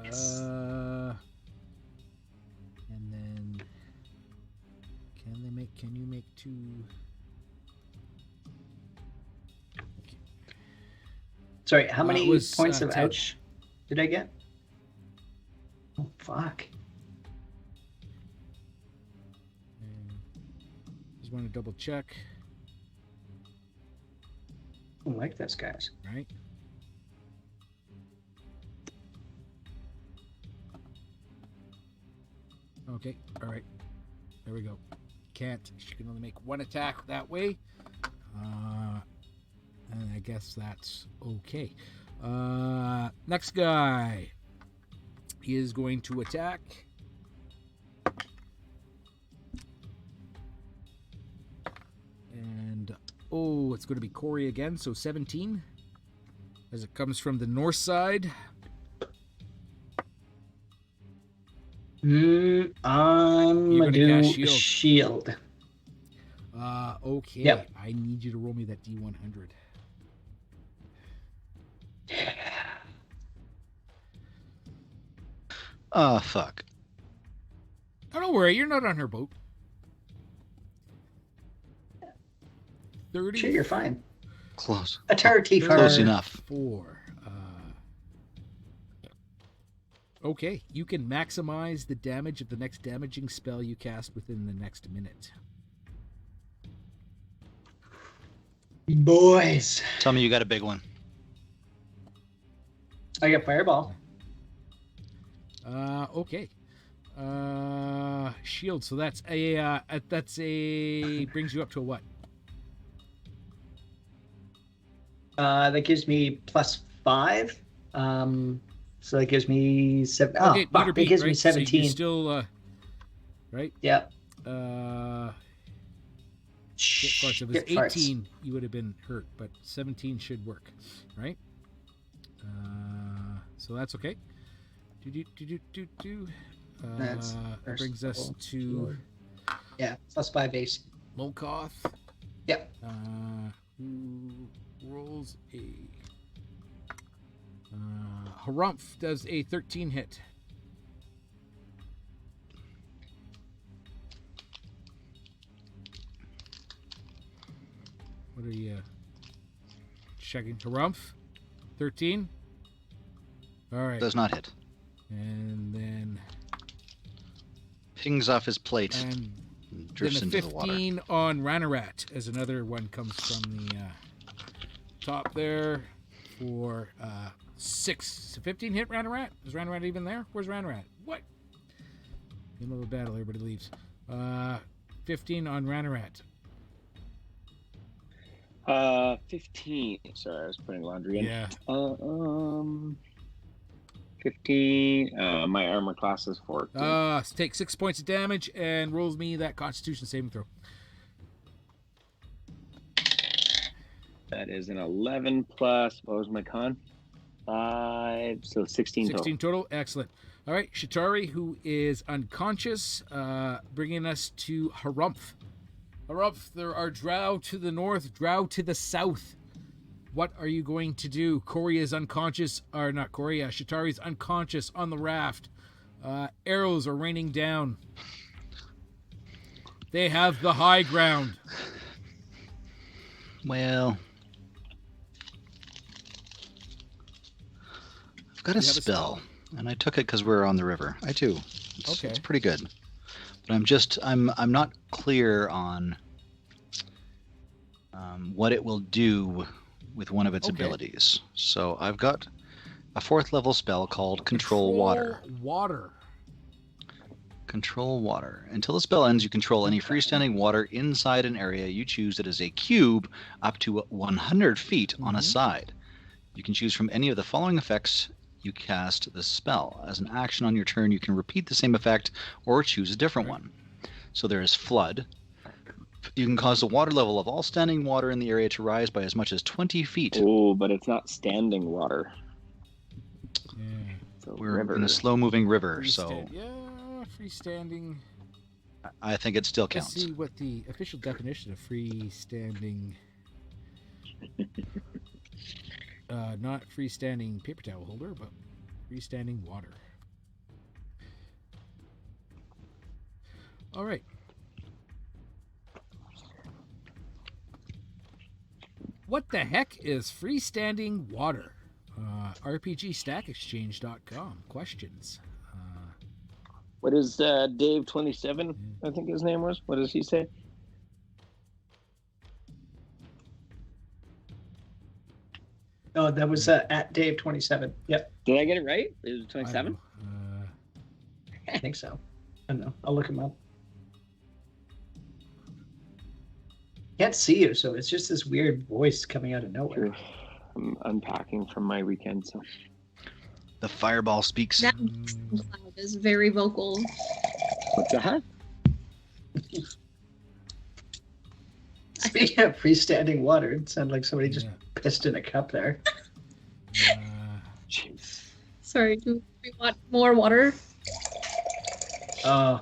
Yes. And then can you make 2? Okay. Sorry, how many was, points of 10. ouch did I get? Oh, fuck. And just want to double check, I don't like this, guys. right? Okay, all right. There we go. Can't. She can only make 1 attack that way. And I guess that's okay. Next guy. He is going to attack. And, it's going to be Corey again. So 17. As it comes from the north side. I'm You're gonna gonna do cast shield. Okay. Yep. I need you to roll me that D100. Oh, fuck. Oh, don't worry. You're not on her boat. 30. Sure, you're fine. Close. A tarty Close enough. 4. Okay, you can maximize the damage of the next damaging spell you cast within the next minute. Boys. Tell me you got a big one. I got fireball. Okay. Shield. So that's a brings you up to a what? That gives me +5. So that gives me 7. Oh, Okay, fuck, meter that beat, gives me right? So 17. you're still right? Yeah. Shit farts. If it was Shit farts. 18, you would have been hurt, but 17 should work, right? So that's okay. That's that brings us level. to Yeah, +5 AC. Molkoth. Yep. Who rolls a Harumph does a 13 hit. What are you checking? Harumph? 13? All right. Does not hit. And then Pings off his plate. and Drifts then a into the water. 15 on Ranarat as another one comes from the top there for 6. So 15 hit Ranarat. Is Ranarat even there? Where's Ranarat? What? In the middle of the battle, everybody leaves. 15 on Ranarat. 15. Sorry, I was putting laundry in. Yeah. 15. My armor class is 14. Take 6 points of damage and rolls me that Constitution saving throw. That is an 11 plus. What was my con? 5. So 16 total. 16 total. Excellent. All right, Shatari, who is unconscious, bringing us to Harumph. Harumph, there are drow to the north, drow to the south. What are you going to do? Corey is unconscious, or not Corey, Shatari's unconscious on the raft. Arrows are raining down. They have the high ground. Well, I've got a You have a spell, and I took it because we're on the river. I do. Okay. It's pretty good. But I'm not clear on what it will do with one of its Okay. abilities. So I've got a 4th level spell called Control Water. Water. Control Water. Until the spell ends, you control any freestanding water inside an area you choose that is a cube up to 100 feet on a Mhm. side. You can choose from any of the following effects you cast the spell. As an action on your turn, you can repeat the same effect or choose a different Right. one. So there is Flood, You can cause the water level of all standing water in the area to rise by as much as 20 feet. Oh, but it's not standing water. Yeah. It's a We're river. in a slow-moving river, so Freestanding. I think it still Let's counts. see what the official definition of freestanding. Not freestanding paper towel holder, but freestanding water. All right. What the heck is freestanding water? RPGStackExchange.com. Questions. What is Dave 27? I think his name was. What does he say? Oh, that was at Dave 27. Yep, Did I get it right? It was 27. I think so. I don't know. I'll look him up. Can't see you, so it's just this weird voice coming out of nowhere. True. I'm unpacking from my weekend, so. The fireball speaks. That is very vocal. What's that? Speaking of freestanding water, it sounded like somebody just pissed in a cup there. Jeez. Sorry, do we want more water? Oh,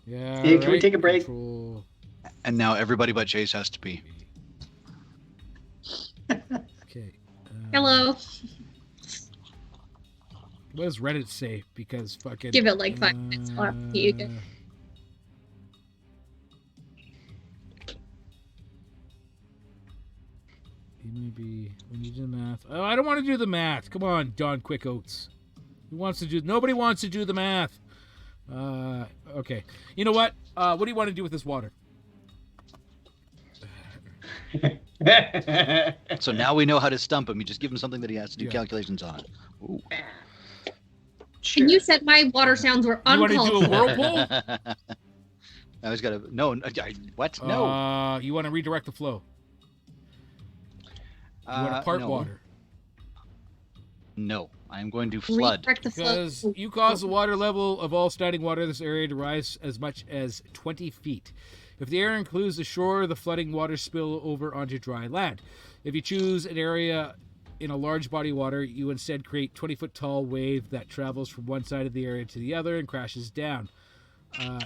Yeah. Hey, can we take a break? Control. And now everybody but Chase has to be. Okay. Hello. What does Reddit say? Because fucking. Give it like 5 minutes. I'll have to pee again. Maybe when you do the math. Oh, I don't want to do the math. Come on, Don Quick Oats. Who wants to do? Nobody wants to do the math. Okay. You know what? What do you want to do with this water? So now we know how to stump him. You just give him something that he has to do Yeah. calculations on. Ooh. Sure. And you said my water sounds were You want to uncalled do a for. whirlpool? I was gonna what? No. You want to redirect the flow? You want to part no. water? No, I'm going to flood. Redirect the flow. Because you cause the water level of all standing water in this area to rise as much as 20 feet. If the area includes the shore, the flooding water spill over onto dry land. If you choose an area in a large body of water, you instead create 20-foot tall wave that travels from one side of the area to the other and crashes down.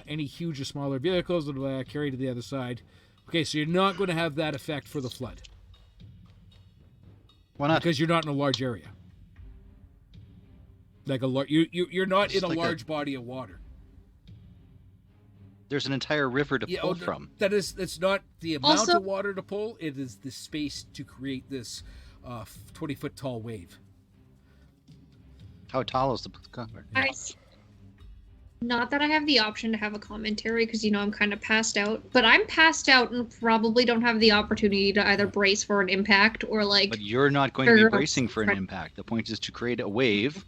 Any huge or smaller vehicles will carry to the other side. Okay, so you're not going to have that effect for the flood. Why not? Because you're not in a large area. Like you're not in a like large body of water. There's an entire river to pull Oh, from. That's not the amount Also- of water to pull. It is the space to create this 20-foot tall wave. How tall is the Not that I have the option to have a commentary because I'm kind of passed out, but I'm passed out and probably don't have the opportunity to either brace for an impact or like. But you're not going to be Sure. bracing for an impact. The point is to create a wave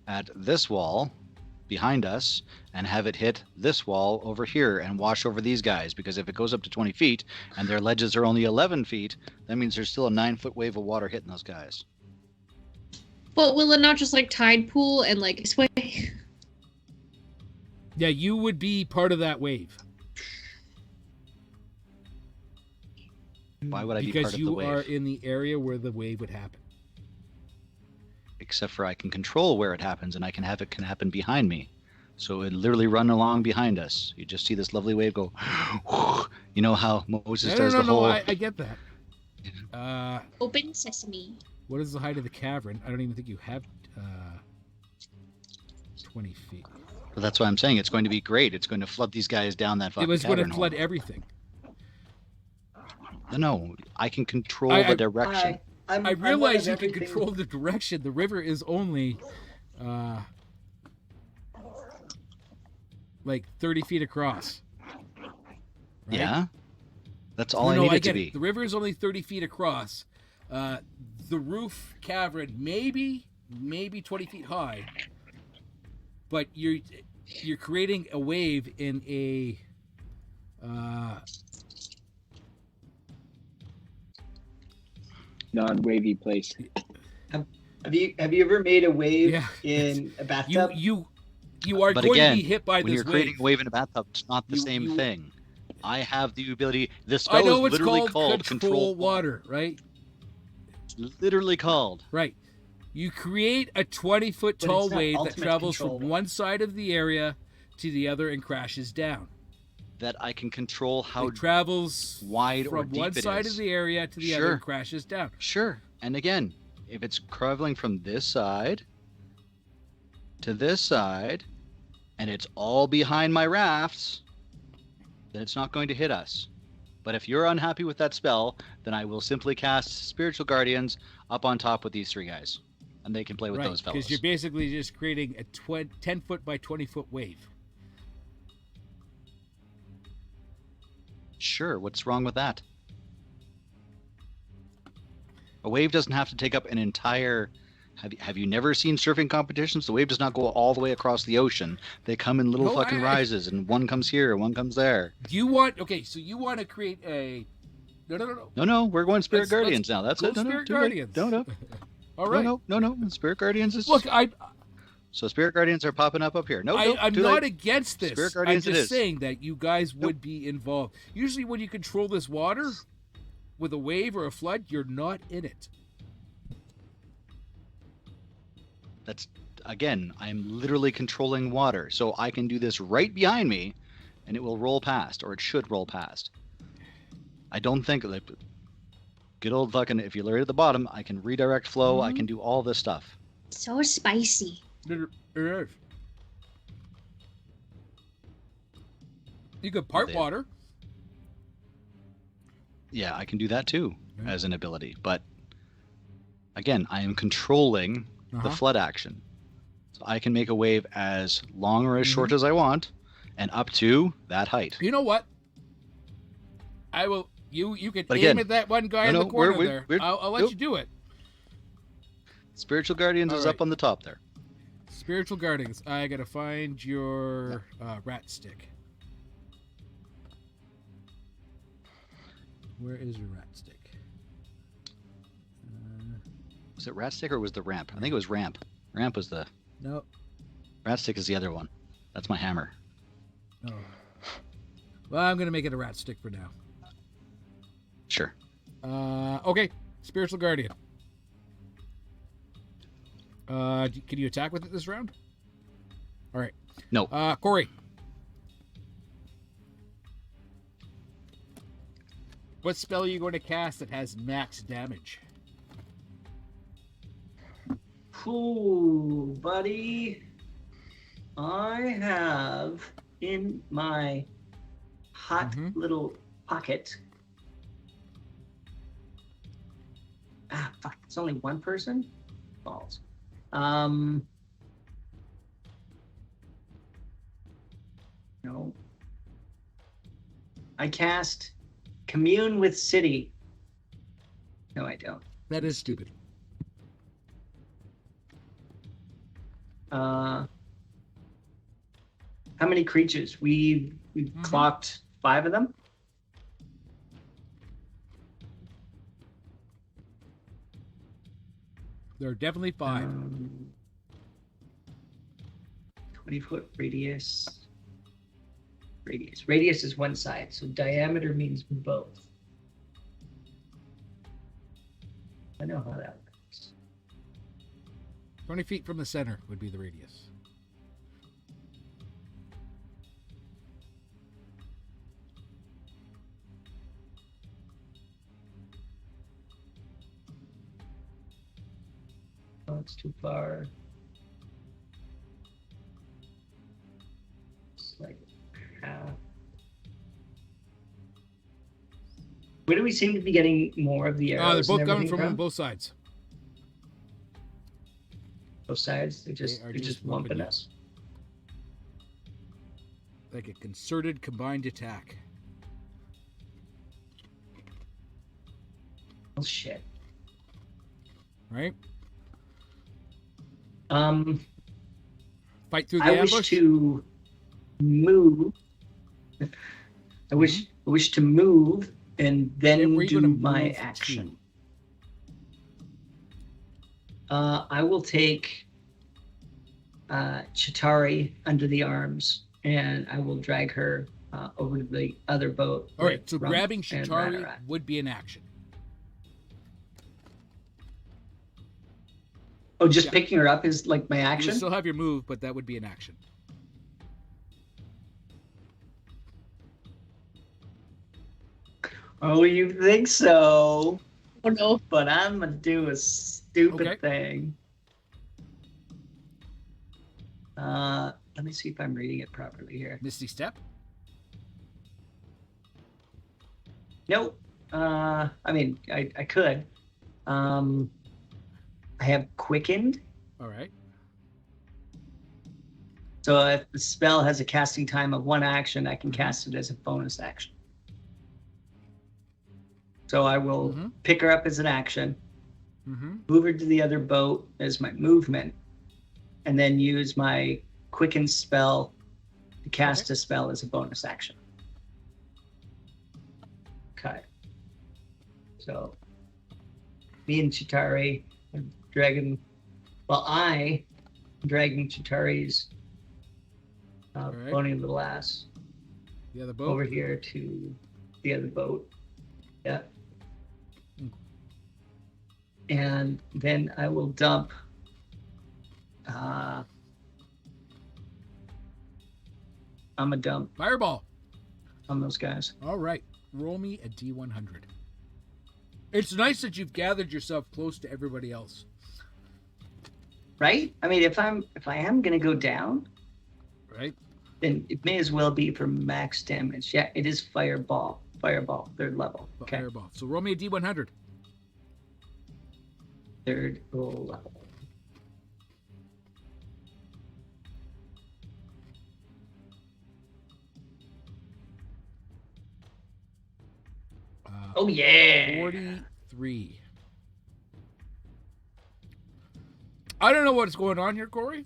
at this wall behind us and have it hit this wall over here and wash over these guys, because if it goes up to 20 feet and their ledges are only 11 feet, that means there's still a 9-foot wave of water hitting those guys. But will it not just like tide pool and like sway? Yeah, you would be part of that wave Why would I be because part of the you wave? are in the area where the wave would happen. Except for I can control where it happens, and I can have it can happen behind me. So it literally run along behind us. You just see this lovely wave go. You know how Moses does the whole. I get that. Open sesame. What is the height of the cavern? I don't even think you have 20 feet. But that's why I'm saying it's going to be great. It's going to flood these guys down that It fucking was going to cavern flood hole. everything. No, I can control I- the direction. I I'm realize one you of can everything- control the direction. The river is only like 30 feet across. Right? Yeah, that's all No, I no, need I it to get be. it. The river is only 30 feet across. The roof cavern maybe 20 feet high, but you're creating a wave in a Non-wavy place. Have you ever made a wave Yeah. in a bathtub? you are But going again, to be hit by when this you're creating wave. a wave in a bathtub, it's not the You- same you- thing. I have the ability. This I spell know is it's literally called called control water, right? It's literally called. Right. You create a 20-foot But tall it's not wave that ultimate travels control. from one side of the area to the other and crashes down. That I can control how It travels wide or from deep one it side is. of the area to the other Sure. and crashes down. Sure. And again, if it's traveling from this side to this side, and it's all behind my rafts, then it's not going to hit us. But if you're unhappy with that spell, then I will simply cast Spiritual Guardians up on top with these 3 guys. And they can play with Right, those fellows. because you're basically just creating a 10-foot by 20-foot wave. Sure, what's wrong with that? A wave doesn't have to take up an entire... Have you never seen surfing competitions? The wave does not go all the way across the ocean. They come in little No, fucking rises, and one comes here, one comes there. Do you want... Okay, so you want to create a... No. No, we're going Spirit Let's Guardians now. That's go it. No, Spirit too late. Guardians. No. All right. No. Spirit Guardians is... Look, So Spirit Guardians are popping up here. I'm too not late. against this. Spirit I'm Guardians it just is. saying that you guys would be involved. Usually when you control this water with a wave or a flood, you're not in it. That's, again, I'm literally controlling water. So I can do this right behind me, and it will roll past, or it should roll past. I don't think... Like, good old fucking... If you're right at the bottom, I can redirect flow. I can do all this stuff. So spicy. You could part Yeah. water. Yeah, I can do that too Yeah. as an ability. But again, I am controlling the flood action. So I can make a wave as long or as short as I want, and up to that height. You know what? I will. You can But aim again, at that one guy no, in the no, corner we're- there. we're- I'll let nope. you do it. Spiritual Guardians All is right. up on the top there. Spiritual Guardians. I gotta find your rat stick. Where is your rat stick? Was it Rat Stick or was the Ramp? I think it was Ramp. Ramp was the... No. Rat Stick is the other one. That's my hammer. Oh. Well, I'm gonna make it a rat stick for now. Sure. Okay. Spiritual Guardian. Can you attack with it this round? All right. No. Corey. What spell are you going to cast that has max damage? Ooh, buddy. I have in my hot little pocket. Ah, fuck. It's only one person? Balls. No. I cast Commune with City. No, I don't. That is stupid. How many creatures? We clocked 5 of them. There are definitely 5. 20-foot radius. Radius is one side, so diameter means both. I know how that works. 20 feet from the center would be the radius. Oh, it's too far. It's like half. Where do we seem to be getting more of the arrows? They're both and coming everything from both sides. both sides. They're just lumping us. Like a concerted combined attack. Oh shit. Right? Fight through the I ambush? wish to move. I wish to move and then Where are you do gonna my move action. I will take Chitari under the arms and I will drag her over to the other boat. All right, with so Rump grabbing and Chitari Ranarat. would be an action. Oh, just Yeah. picking her up is like my You action? would still have your move, but that would be an action. Oh, you think so? Oh no. But I'm going to do a stupid Okay. thing. Let me see if I'm reading it properly here. Misty Step. Nope. I mean, I could. I have Quickened. All right. So if the spell has a casting time of 1 action, I can cast it as a bonus action. So I will Mhm. pick her up as an action, Mm-hmm. move her to the other boat as my movement, and then use my Quicken spell to cast a spell as a bonus action. Okay. So me and Chitari are dragging, I am dragging Chitari's Alright. bony little ass The other boat. over here to the other boat. Yeah. Mm. And then I will dump I'm a dump Fireball. on those guys. All right. Roll me a D100. It's nice that you've gathered yourself close to everybody else. Right? I mean, if I am gonna go down, Right? then it may as well be for max damage. Yeah, it is fireball, 3rd level. Okay, Fireball. So roll me a D100. 3rd level. Oh yeah. 43. I don't know what's going on here, Corey.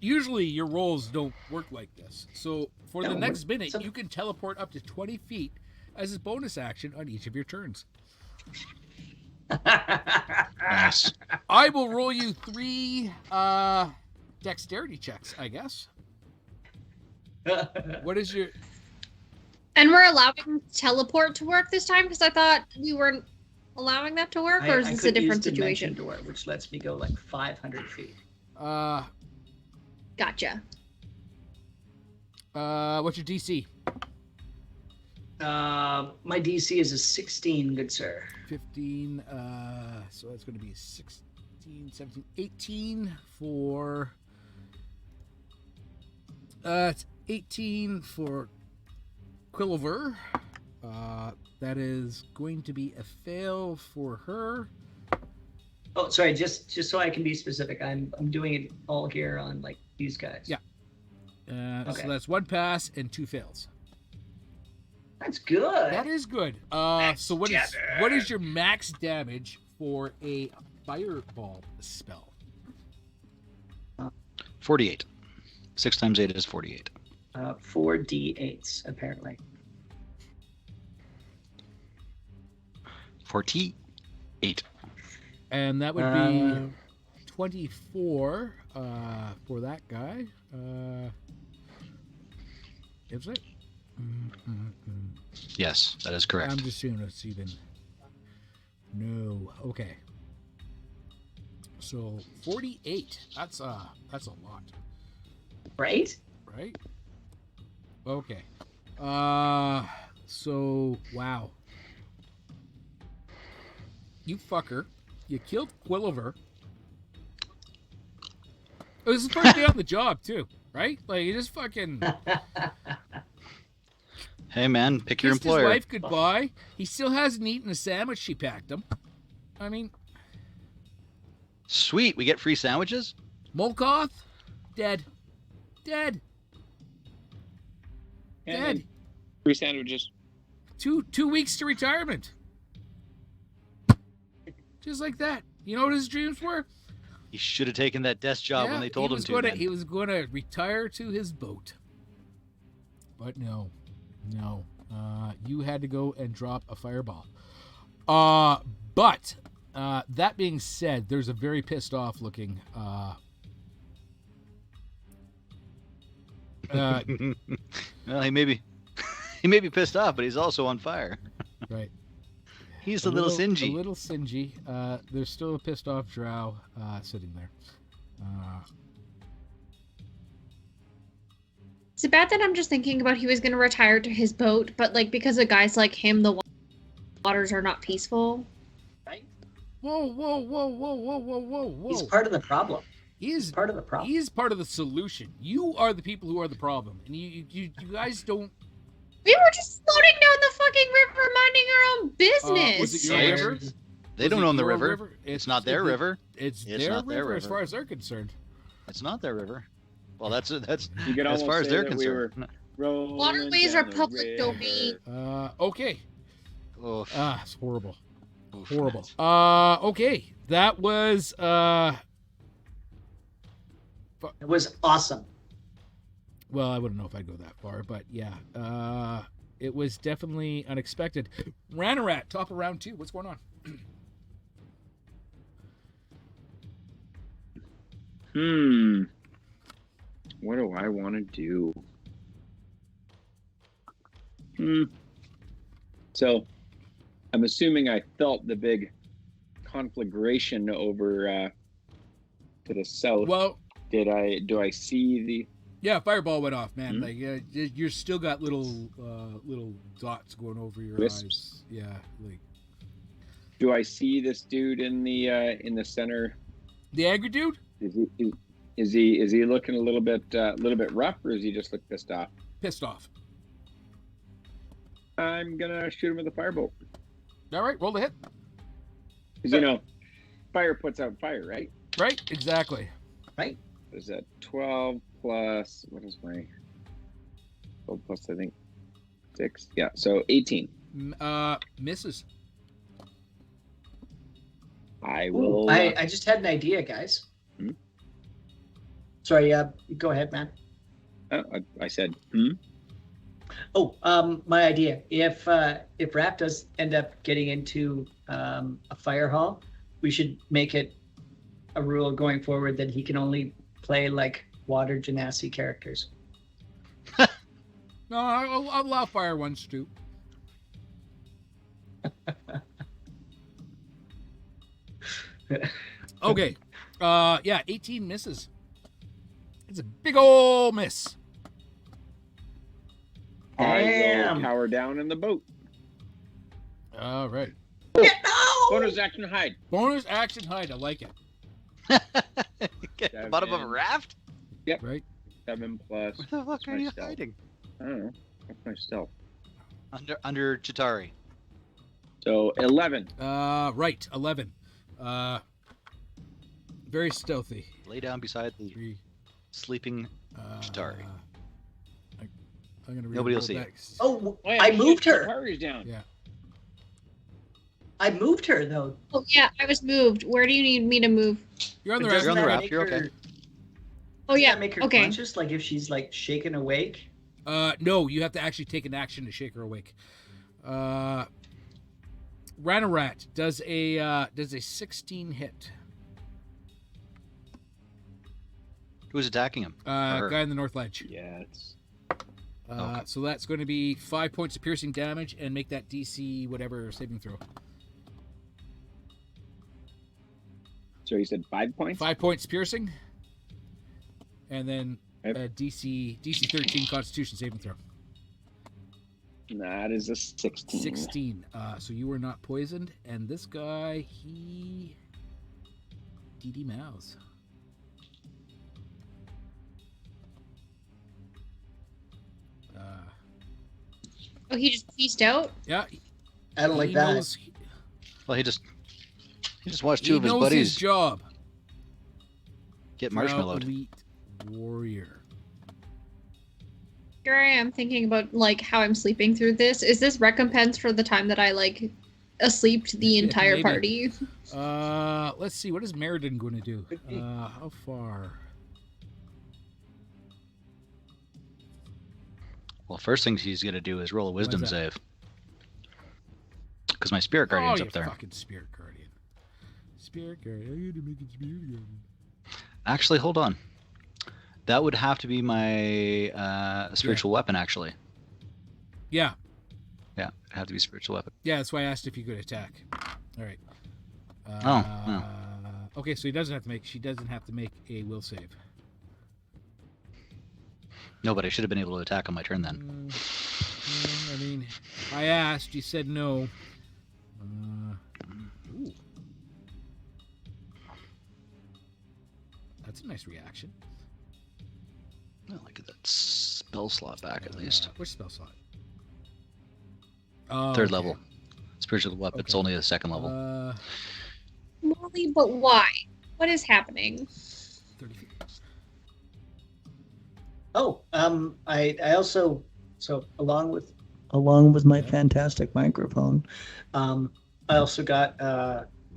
Usually your rolls don't work like this. So for the No, next minute, so- you can teleport up to 20 feet as a bonus action on each of your turns. Nice. I will roll you 3 dexterity checks, I guess. What is your... And we're allowing teleport to work this time because I thought we weren't allowing that to work, or is I this a could different use Dimension situation? Door, which lets me go like 500 feet. Gotcha. What's your DC? My DC is a 16, good sir. 15, so that's going to be 16, 17, 18 for... it's 18 for Quilliver. That is going to be a fail for her. Oh, sorry. Just so I can be specific, I'm doing it all here on like these guys. Yeah. Okay. So that's 1 pass and 2 fails. That's good. That is good. So what is your max damage for a fireball spell? 48. 6 times 8 is 48. 4 D8s apparently. 48. And that would be 24 for that guy. Is it? Yes, that is correct. I'm just seeing it's even. No. Okay. So 48. That's a lot, Right? right? Okay. So wow. You fucker. You killed Quilliver. It was the first day on the job too, right? Like you just fucking Hey man, pick your kissed his employer. wife goodbye. He still hasn't eaten a sandwich she packed him. I mean, Sweet, we get free sandwiches? Molkoth, dead. Dead. Dead. Free sandwiches. 2 weeks to retirement. Just like that. You know what his dreams were? He should have taken that desk job when they told him to. man. He was going to retire to his boat. But no. You had to go and drop a fireball. But that being said, there's a very pissed off looking Well, he may be pissed off, but he's also on fire. Right. He's a little singy. A little singy. There's still a pissed off drow sitting there. Is it bad that I'm just thinking about he was going to retire to his boat, but like because of guys like him, the waters are not peaceful? Right? Whoa. He's part of the problem. He's part of the problem. He's part of the solution. You are the people who are the problem, and you guys don't. We were just floating down the fucking river, minding our own business. Was it your river? They don't own the your river. It's not their river. It's It's their not their river as river. far as they're concerned. It's not their river. Well, that's You could as almost far as say they're that concerned. Waterways are public domain. Okay. Oof. It's horrible. Oof, Horrible. nuts. Okay. That was It was awesome. well, I wouldn't know if I'd go that far, but yeah. It was definitely unexpected. Ranarat, top of round 2. What's going on? What do I want to do? So, I'm assuming I felt the big conflagration over to the south. Well, Do I see the? yeah, fireball went off, man. Hmm? Like you're still got little dots going over your Wisps? eyes. Yeah, like Do I see this dude in the center? the angry dude. Is he looking a little bit rough, or is he just look pissed off? Pissed off. I'm gonna shoot him with a firebolt. All right, roll the hit. Because fire puts out fire, right? Right, exactly. Right? What is that? 12 plus, what is my 12 plus, I think 6. Yeah, so 18. Misses. I Ooh, will. I just had an idea, guys. Hmm? Sorry, go ahead, man. I said, Oh, my idea. If Rap does end up getting into a fire hall, we should make it a rule going forward that he can only play like water genasi characters. No, I'll allow fire ones too. Okay. Yeah, 18 misses. It's a big ol' miss. I will Damn. cower down in the boat. All right. Bonus action hide. Bonus action hide. I like it. Get the bottom of a raft? Right. 7 plus. Where the fuck what's are my you stealth? hiding? I don't know. What's my stealth? Under Chitari. So 11. Right. 11. Very stealthy. Lay down beside the 3. sleeping Chitari. I'm gonna Nobody will re-roll see that. Oh, yeah, I moved her. Chitari's down. Yeah. I moved her though. Oh yeah, I was moved. Where do you need me to move? You're on the But raft. You're on the doesn't that raft, make you're her- okay. Oh doesn't yeah. that make her Okay. conscious? Like if she's like shaken awake. No, you have to actually take an action to shake her awake. Ranarat does a 16 hit. Who's attacking him? Or her? Guy in the north ledge. Yeah, it's. Okay. So that's going to be 5 points of piercing damage and make that DC whatever saving throw. So you said 5 points? 5 points piercing, and then Yep. DC 13 Constitution saving throw. That is a 16. 16. So you were not poisoned, and this guy he DD Mouse. Oh, he just pieced out. Yeah, I don't like he that. knows, Well, he just watched he two of his knows buddies his job. get Drow marshmallowed. Elite warrior. Here I am thinking about like how I'm sleeping through this. Is this recompense for the time that I like asleep the Yeah, entire maybe. party? Let's see. What is Meriden going to do? How far? Well, first thing he's gonna do is roll a wisdom that? save. Because my spirit guardian's oh, up there. Fucking spirit guardian. Spirit guardian. I need to make a spirit guardian. Actually, hold on. That would have to be my spiritual weapon, actually. Yeah. Yeah, it'd have to be spiritual weapon. Yeah, that's why I asked if you could attack. All right. Okay, so she doesn't have to make a will save. No, but I should have been able to attack on my turn then. I mean, I asked, you said no. Ooh. That's a nice reaction. I'll get that spell slot back at least. Which spell slot? Third level. Spiritual weapon. It's only a second level. Molly, but why? What is happening? 30 feet. Oh, I also, so along with my fantastic microphone, I also got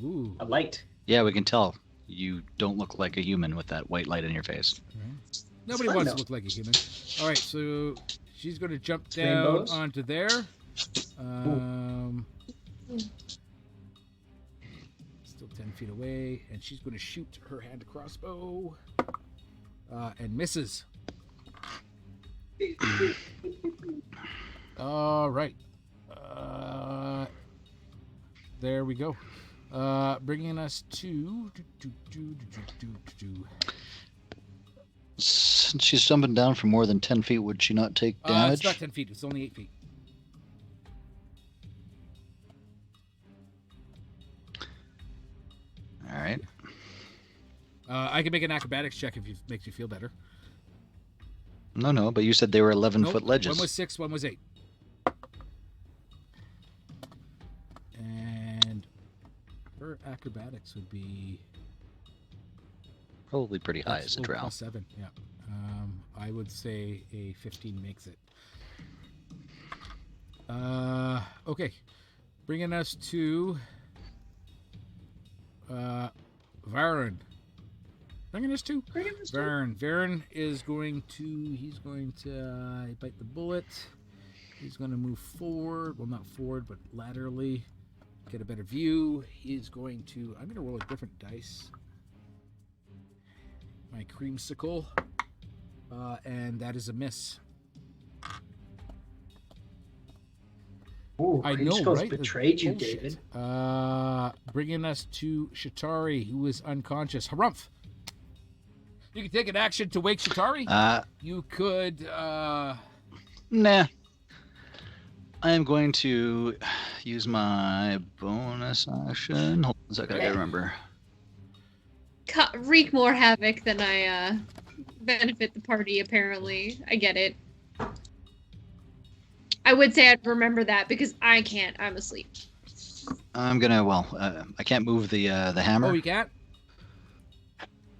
Ooh. a light. Yeah, we can tell. You don't look like a human with that white light in your face. Right. Nobody fun, wants though. to look like a human. All right, so she's going to jump down Rainbows? onto there. Still 10 feet away, and she's going to shoot her hand crossbow, and misses. All right. There we go. Bringing us to. Since she's jumping down for more than 10 feet, would she not take damage? It's not 10 feet. It's only 8 feet. All right. I can make an acrobatics check if it makes you feel better. No, but you said they were 11-foot ledges. One was 6, one was 8. And her acrobatics would be Probably pretty high as a drow. +7, yeah. I would say a 15 makes it. Okay. Bringing us to Varen. Bringing us to Varen. Varen is going to bite the bullet. He's going to move forward. Well, not forward, but laterally. Get a better view. I'm going to roll a different dice. My creamsicle. And that is a miss. Ooh, I know, Creamskull's right? betrayed you, Bullshit. David. Bringing us to Shatari, who is unconscious. Harumph! You can take an action to wake Shatari. You could. Nah. I am going to use my bonus action. Hold on a second, I gotta remember. Wreak more havoc than I benefit the party, apparently. I get it. I would say I'd remember that because I can't. I'm asleep. I'm gonna, I can't move the hammer. Oh, you can't?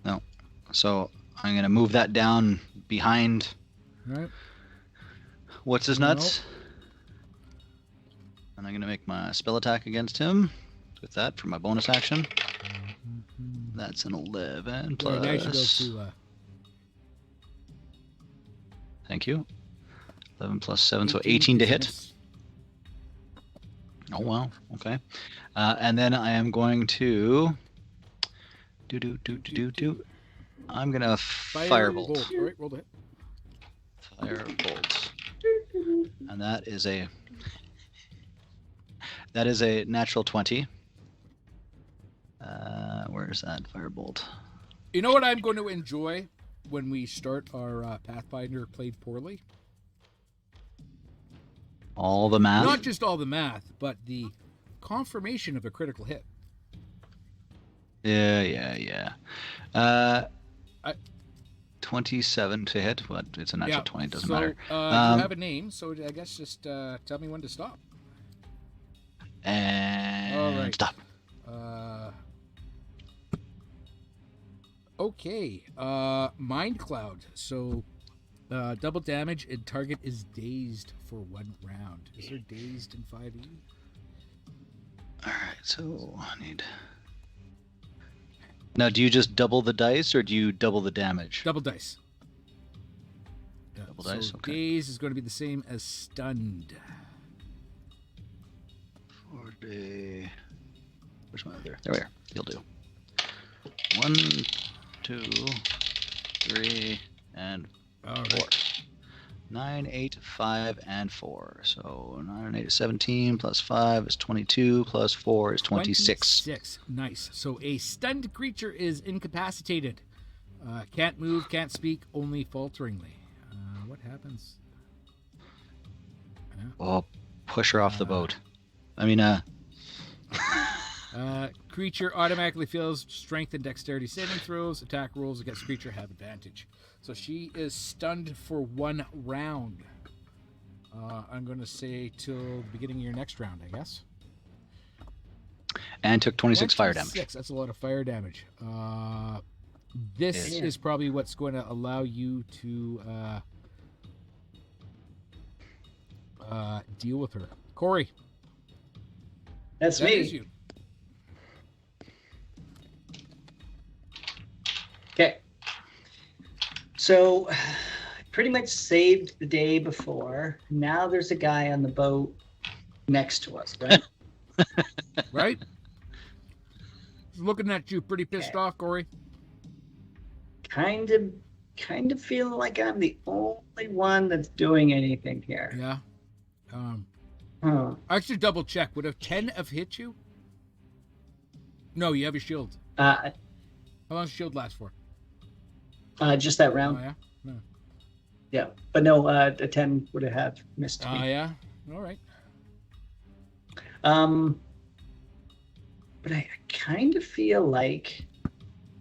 No. So I'm gonna move that down behind. All right. What's his nuts? And I'm gonna make my spell attack against him with that for my bonus action. That's an 11 plus. Yeah, now you should go to. Thank you. 11 plus 7, so 18 to hit. Miss. Oh wow. Okay. And then I am going to I'm gonna firebolt. All right, roll the hit. Firebolt. And that is a natural 20. Where's that firebolt? You know what I'm going to enjoy when we start our Pathfinder played poorly? All the math? Not just all the math, but the confirmation of a critical hit. Yeah. 27 to hit. What? It's a natural 20. Doesn't matter. You have a name, so I guess just tell me when to stop. And All right. stop. Okay. Mind Cloud. So double damage and target is dazed for 1 round. Is there dazed in 5e? All right. So I need. Now, do you just double the dice, or do you double the damage? Double dice. Yeah, Double dice, okay. Daze is going to be the same as stunned. 40. Where's my other? There we are. You'll do. 1, 2, 3, and All 4. right. 9, 8, 5, and 4. So 9 and 8 is 17, plus 5 is 22, plus 4 is 26. 26. Nice. So a stunned creature is incapacitated. Can't move, can't speak, only falteringly. What happens? Oh, push her off the boat. I mean, Creature automatically fails strength and dexterity saving throws. Attack rolls against creature have advantage. So she is stunned for 1 round. I'm going to say till the beginning of your next round, I guess. and took 26 fire damage. 26, that's a lot of fire damage. This is probably what's going to allow you to deal with her. Corey. That's That me. is you. Okay. So, pretty much saved the day before. Now there's a guy on the boat next to us, right? Right? He's looking at you pretty pissed off, Corey. kind of feeling like I'm the only one that's doing anything here. Yeah. Huh. I should double check. Would a 10 have hit you? No, you have your shield. Uh, How long does shield last for? just that Oh, round. yeah? No. Yeah, but no, a 10 would have missed Oh, me. yeah? All right. But I kind of feel like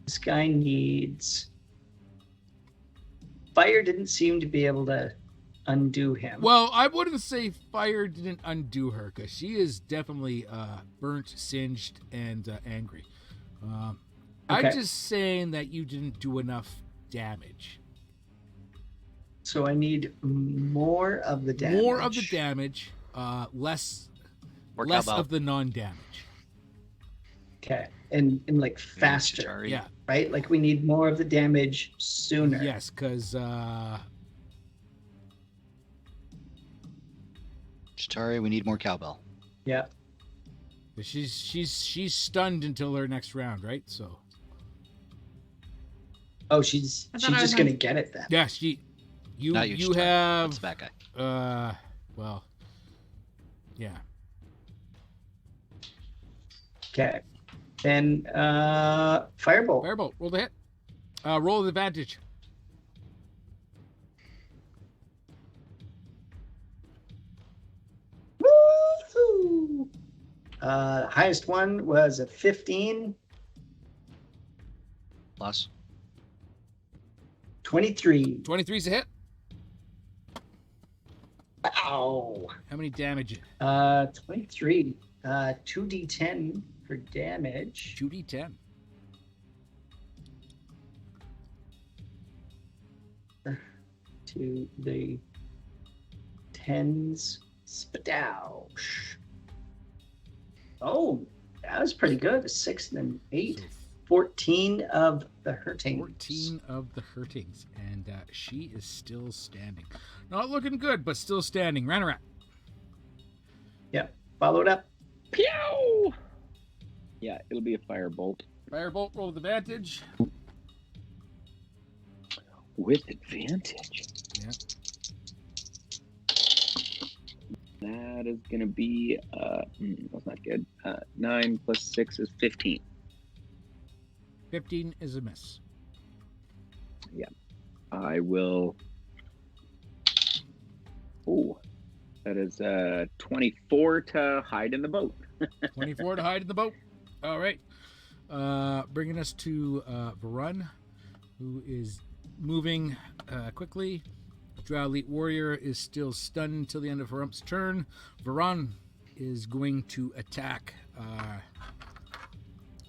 this guy needs. Fire didn't seem to be able to undo him. Well, I wouldn't say fire didn't undo her, because she is definitely burnt, singed, and angry. I'm Okay. just saying that you didn't do enough damage. So I need more of the damage. More of the damage, less Or less cowbell. of the non-damage. Okay, and like faster, Chitauri. Yeah. right? Like we need more of the damage sooner. Yes, because Chitauri, we need more cowbell. Yeah. she's stunned until her next round, right? So Oh, she's I thought I just was gonna on- Uh, get it then. yeah, you Not you, you Chitauri. have That's the bad guy. well, yeah. Okay. Then firebolt. Firebolt, roll the hit. Roll with advantage. Woohoo! Highest one was a 15, Plus. 23. 23 is a hit. Ow. How many damage? 23. 2d10 for damage. 2d10. To the 10s. Spadouch. Oh, that was pretty good. A 6 and an 8. So 14 of the hurting. 14 of the hurtings, and she is still standing. Not looking good, but still standing. Ranarat. Yep. Followed up. Pew! Yeah, it'll be a firebolt. Firebolt, roll with advantage. With advantage. Yeah. That is going to be, that's not good. 9 plus 6 is 15. 15 is a miss. I will. Oh, that is 24 to hide in the boat. 24 to hide in the boat. All right. Bringing us to Varun, who is moving quickly. Drow Elite Warrior is still stunned until the end of her ump's turn. Varun is going to attack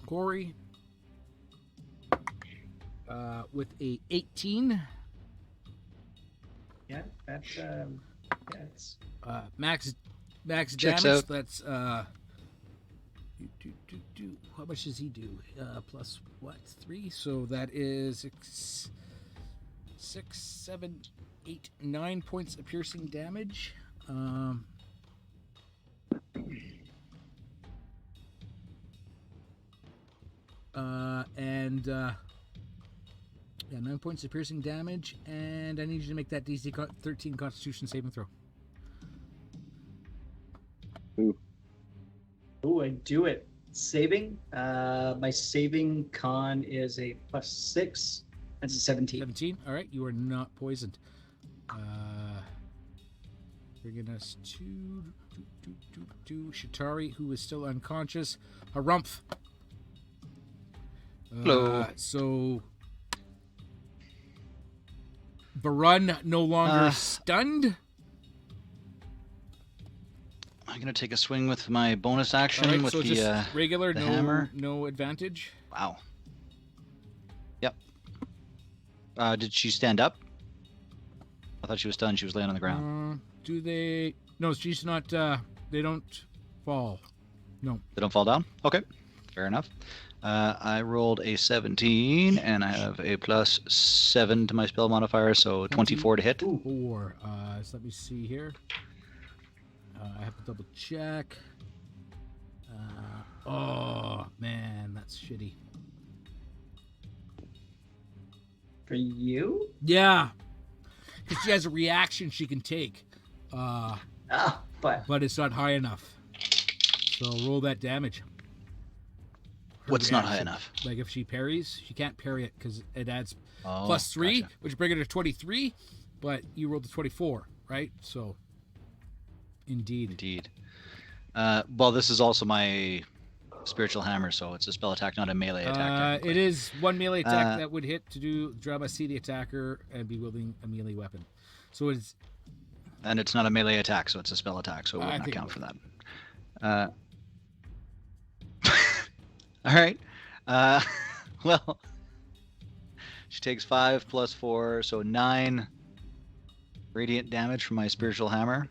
Corey with a 18. Yeah, that's Max Checks damage. out. That's how much does he do? Plus what? 3. So that is 6, 7, 8, 9 points of piercing damage. Yeah, 9 points of piercing damage, and I need you to make that DC 13 Constitution saving throw. Oh, I do it. Saving. My saving con is a +6. That's a 17. 17. All right, you are not poisoned. Bringing us to Shatari, who is still unconscious. Harumph. Hello. So Barun no longer stunned. I'm gonna take a swing with my bonus action All right, with so the just regular, the no hammer. no advantage. Wow. Yep. Did she stand up? I thought she was stunned. She was laying on the ground. Do they? No, she's not. They don't fall. No. They don't fall down? Okay. Fair enough. I rolled a 17, and I have a +7 to my spell modifier, so 24 to hit. 4. So let me see here. I have to double check. Oh man, that's shitty. For you? Yeah, because she has a reaction she can take. But But it's not high enough. So roll that damage. Her What's not high reaction. enough? Like if she parries, she can't parry it because it adds Oh, +3, gotcha. which bring it to 23. But you rolled a 24, right? So, indeed. Indeed. Well, this is also my spiritual hammer, so it's a spell attack, not a melee attack. It is one melee attack that would hit to do draw see the attacker and be wielding a melee weapon. So it's And it's not a melee attack, so it's a spell attack, so it I would not think count it for that. All right. Well, she takes 5 + 4, so 9 radiant damage from my spiritual hammer.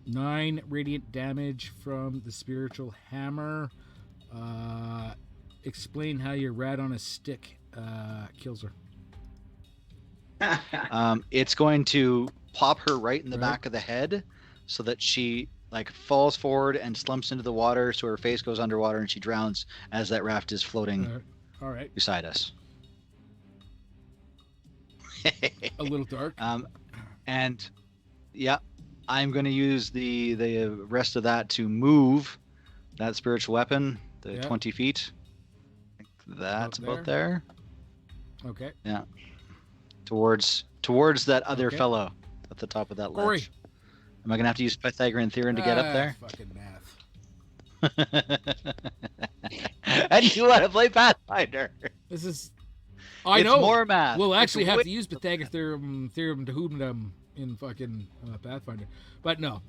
9 radiant damage from the spiritual hammer. Explain how your rat on a stick kills her. It's going to pop her right in the Right. back of the head so that she like falls forward and slumps into the water, so her face goes underwater and she drowns as that raft is floating All right. beside us. A little dark. And yeah, I'm going to use the rest of that to move that spiritual weapon, the Yeah. 20 feet. I think that's About about there. Okay. Yeah. Towards that other Okay. fellow at the top of that Corey. ledge. Am I going to have to use Pythagorean theorem to get up there? Fucking math. And you want to play Pathfinder? This is. I It's know. more math. We'll It's actually have way- to use Pythagorean theorem to whom them in fucking Pathfinder, but no.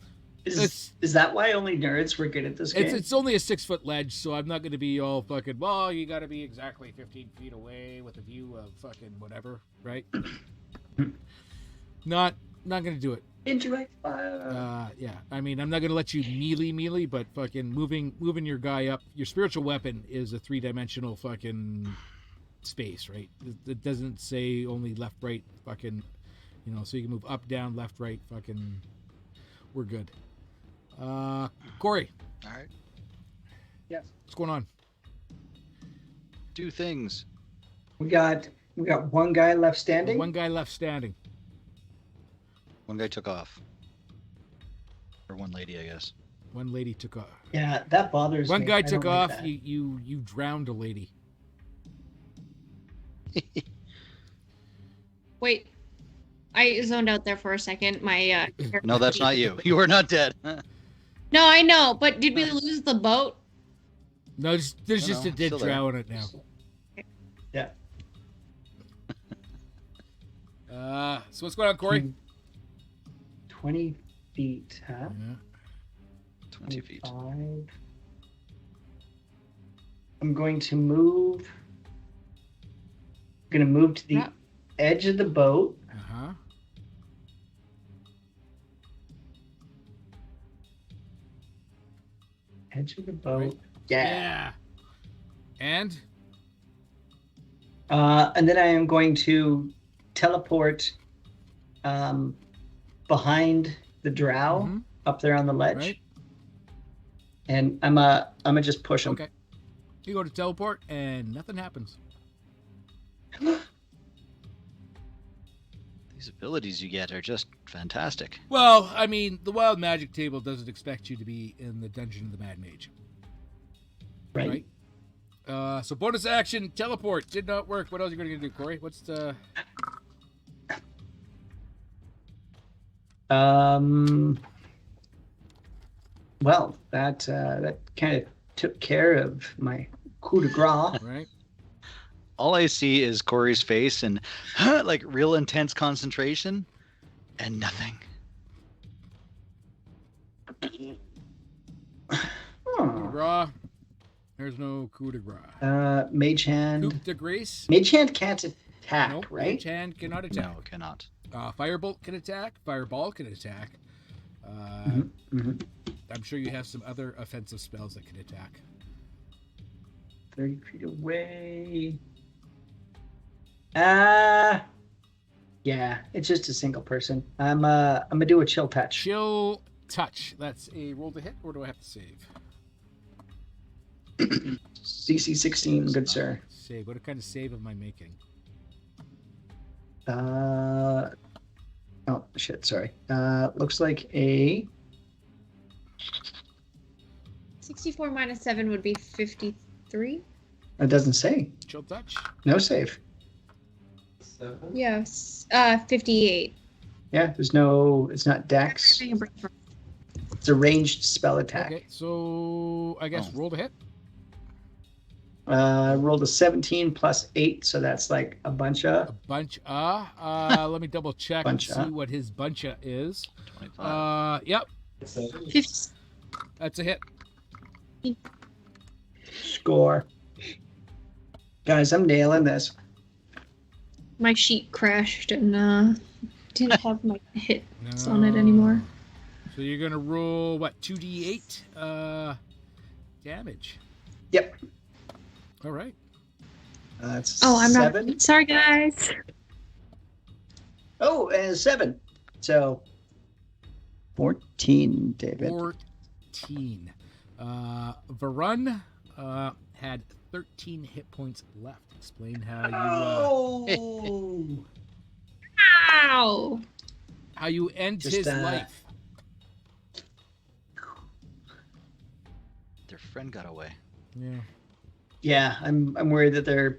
is that why only nerds were good at this game? It's only a 6-foot ledge, so I'm not going to be all fucking. Well, you got to be exactly 15 feet away with a view of fucking whatever, right? not going to do it. Interact fire. Yeah. I mean, I'm not going to let you melee, but fucking moving your guy up. Your spiritual weapon is a 3-dimensional fucking space, right? It doesn't say only left, right, fucking. You know, so you can move up, down, left, right, fucking. We're good. Corey, All right. Yes. what's going on? Do things. We got one guy left standing. One guy left standing. One guy took off. Or one lady, I guess. One lady took off. Yeah, that bothers me. One guy I took don't like off. that. You drowned a lady. Wait, I zoned out there for a second. My No, that's not you. You are not dead. No, I know, but did we lose the boat? No, there's No, just no, a dead still there. drow in it now. Yeah. So what's going on, Corey? 20 feet, huh? Yeah. 20 feet. 25. I'm going to move. I'm going to move to the Yeah. edge of the boat. Uh-huh. Edge of the boat. Right. Yeah. And And then I am going to teleport behind the drow Mhm. up there on the ledge. Right. And I'm gonna just push him. Okay. You go to teleport and nothing happens. These abilities you get are just fantastic. Well, I mean, the wild magic table doesn't expect you to be in the dungeon of the Mad Mage. Right. So bonus action, teleport. Did not work. What else are you going to do, Corey? What's the... Well, that kind of took care of my coup de grace. Right. All I see is Corey's face and like real intense concentration and nothing. Coup de grace. There's no coup de grace. Mage hand. Coup de grace. Mage hand can't attack, Nope. right? Mage hand cannot attack. No, cannot. Firebolt can attack. Fireball can attack. I'm sure you have some other offensive spells that can attack. 30 feet away. Yeah, it's just a single person. I'm gonna do a chill touch. Chill touch. That's a roll to hit, or do I have to save? CC 16, good sir. Save. What kind of save am I making? Oh shit, sorry. Looks like a 64 minus 7 would be 53. it doesn't say. Chill touch. No save. Yes. 58. Yeah, it's not dex. It's a ranged spell attack. Okay, so I guess roll to hit. Rolled a 17 plus 8, so that's like a bunch of. Let me double check and Buncha. see what his buncha is. 25. Yep, 50. that's a hit. Score. Guys, I'm nailing this. My sheet crashed and didn't have my hits on it anymore. So you're gonna roll what, 2d8 damage. Yep. All right. That's I'm 7. not. Sorry, guys. Oh, and 7. So 14, David. 14. Varun had 13 hit points left. Explain how you Ow! how you end Just, his life. Their friend got away. Yeah. Yeah, I'm worried that they're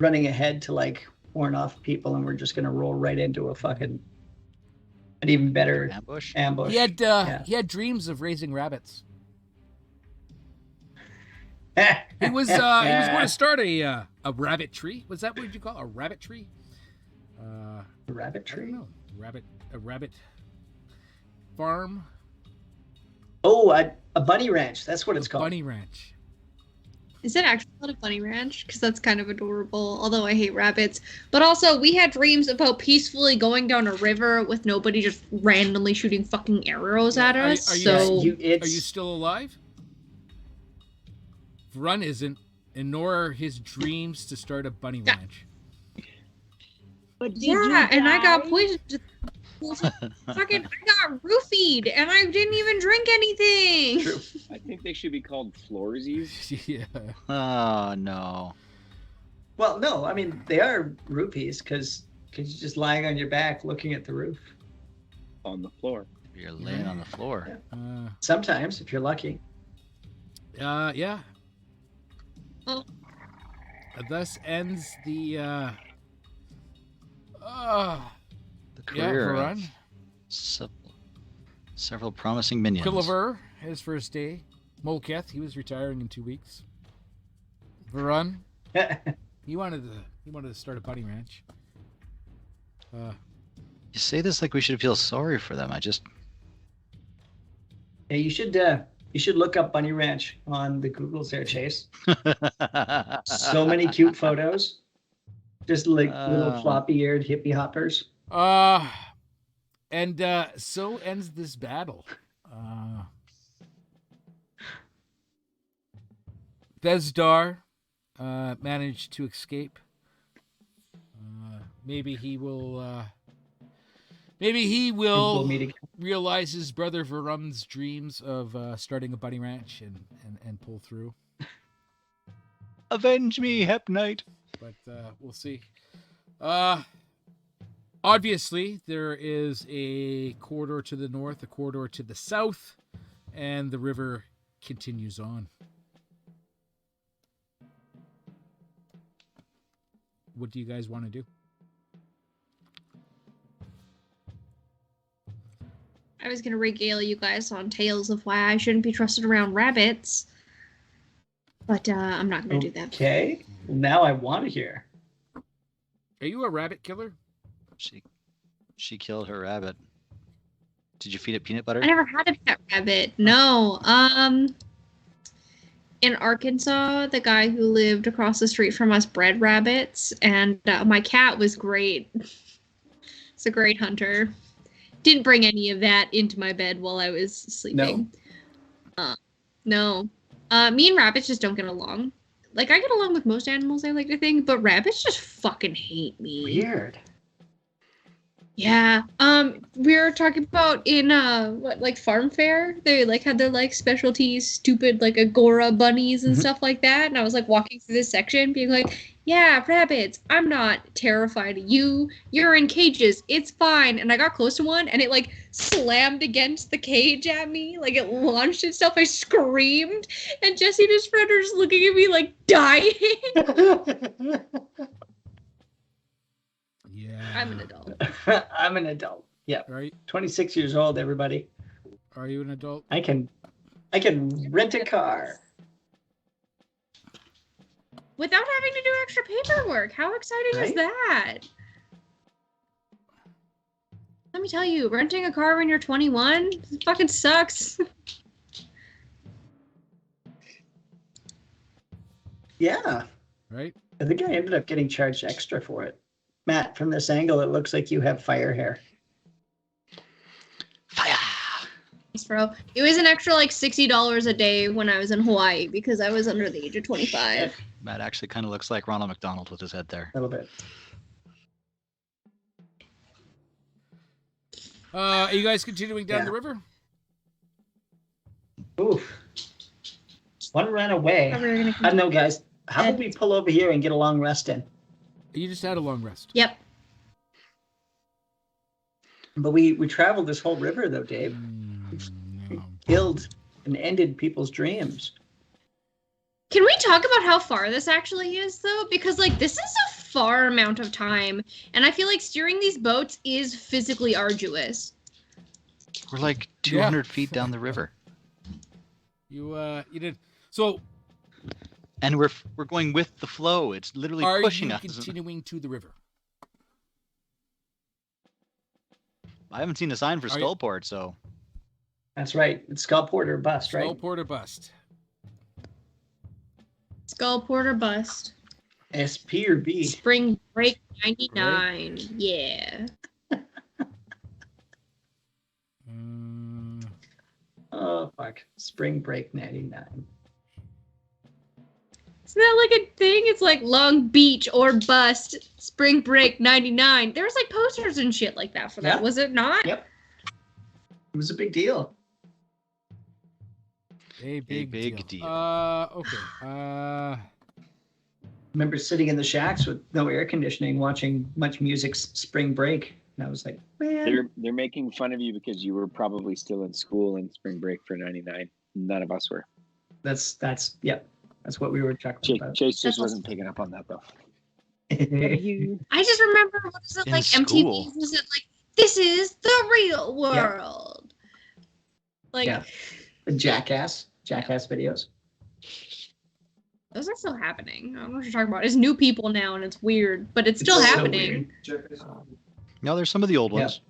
running ahead to like warn off people, and we're just gonna roll right into a fucking an even better Ambush? ambush. He had Yeah. he had dreams of raising rabbits. He was going to start a rabbit tree. Was that what you call it? A rabbit tree? Rabbit I don't tree. know. A rabbit farm. Oh, a bunny ranch. That's what it's called. Bunny ranch. Is it actually called a bunny ranch? Because that's kind of adorable, although I hate rabbits. But also, we had dreams about peacefully going down a river with nobody just randomly shooting fucking arrows at us. Are you- So You- Are you still alive? Vrun isn't, and nor are his dreams to start a bunny Yeah. ranch. But did you yeah, and I got die? poisoned. Fucking, I got roofied, and I didn't even drink anything. True. I think they should be called floorsies. Yeah. Oh, no. Well, no, I mean they are rupees because you're just lying on your back looking at the roof. On the floor. You're laying on the floor. Sometimes, if you're lucky. Yeah. Oh. Thus ends the The yeah, career Varun. of several promising minions. Killiver, his first day. Molketh, he was retiring in 2 weeks. Varun, he wanted to start a bunny ranch. You say this like we should feel sorry for them. I just... Yeah, you should look up bunny ranch on the Googles there, Chase. So many cute photos. Just like little floppy-eared hippie hoppers. And so ends this battle. Vezdar managed to escape. Maybe he will We'll meet again. realize his brother Varun's dreams of starting a bunny ranch and pull through. Avenge me, Hep Knight. But we'll see. Obviously, there is a corridor to the north, a corridor to the south, and the river continues on. What do you guys want to do? I was going to regale you guys on tales of why I shouldn't be trusted around rabbits. But I'm not going to do that. Okay. Now I want to hear. Are you a rabbit killer? She killed her rabbit. Did you feed it peanut butter? I never had a pet rabbit. No. In Arkansas, the guy who lived across the street from us bred rabbits, and my cat was great. It's a great hunter. Didn't bring any of that into my bed while I was sleeping. No. Me and rabbits just don't get along. Like, I get along with most animals, I like to think, but rabbits just fucking hate me. Weird. Yeah. We were talking about in farm fair. They had their specialties, stupid Agora bunnies and stuff like that. And I was walking through this section, being like, "Yeah, rabbits. I'm not terrified of you. You're in cages. It's fine." And I got close to one, and it slammed against the cage at me. It launched itself. I screamed, and Jesse and his friend are just looking at me dying. Yeah. I'm an adult. I'm an adult. Yeah. Right? 26 years old, everybody. Are you an adult? I can rent a car. Without having to do extra paperwork. How exciting is that? Let me tell you, renting a car when you're 21 fucking sucks. Yeah. Right? I think I ended up getting charged extra for it. Matt, from this angle, it looks like you have fire hair. Fire! Thanks, bro. It was an extra $60 a day when I was in Hawaii because I was under the age of 25. Matt actually kind of looks like Ronald McDonald with his head there. A little bit. Are you guys continuing down the river? Oof. One ran away. How are we gonna I don't know, guys. How about we pull over here and get a long rest in? You just had a long rest. Yep. But we traveled this whole river, though, Dave. No. Killed and ended people's dreams. Can we talk about how far this actually is, though? Because, this is a far amount of time, and I feel like steering these boats is physically arduous. We're 200 feet down the river. You did. So, And we're going with the flow. It's literally pushing us. Are you continuing to the river? I haven't seen a sign for Skullport, so. That's right. It's Skullport or bust, right? Skullport or bust. Skullport or bust. SP or B? Spring Break 99. Right? Yeah. Oh, fuck. Spring Break 99. Isn't that a thing? It's Long Beach or bust. Spring Break 99. There was posters and shit like that for that, was it not? Yep. It was a big deal. A big deal. Okay. Remember sitting in the shacks with no air conditioning, watching Much Music's Spring Break. And I was like, man. They're making fun of you because you were probably still in school in Spring Break for 99. None of us were. That's what we were talking about. Chase just wasn't picking up on that, though. I just remember, what is it, In MTV? Was it this is the real world? The Jackass videos. Those are still happening. I don't know what you're talking about. It's new people now, and it's weird, but it's still happening. No, there's some of the old ones.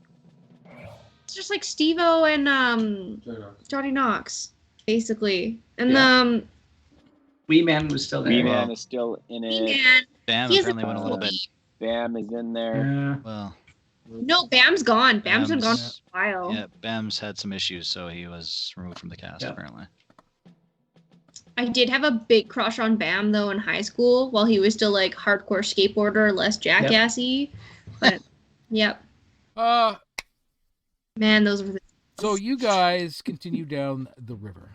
It's just Steve-O and Johnny Knox, basically. And Wee Man was still there. Wee Man is still in it. Bam apparently went a little bit. Bam is in there. Well. No, Bam's gone. Bam's been gone for a while. Yeah, Bam's had some issues, so he was removed from the cast, apparently. I did have a big crush on Bam, though, in high school, while he was still, hardcore skateboarder, less jackassy. But, yep. Man, those were the... So you guys continue down the river.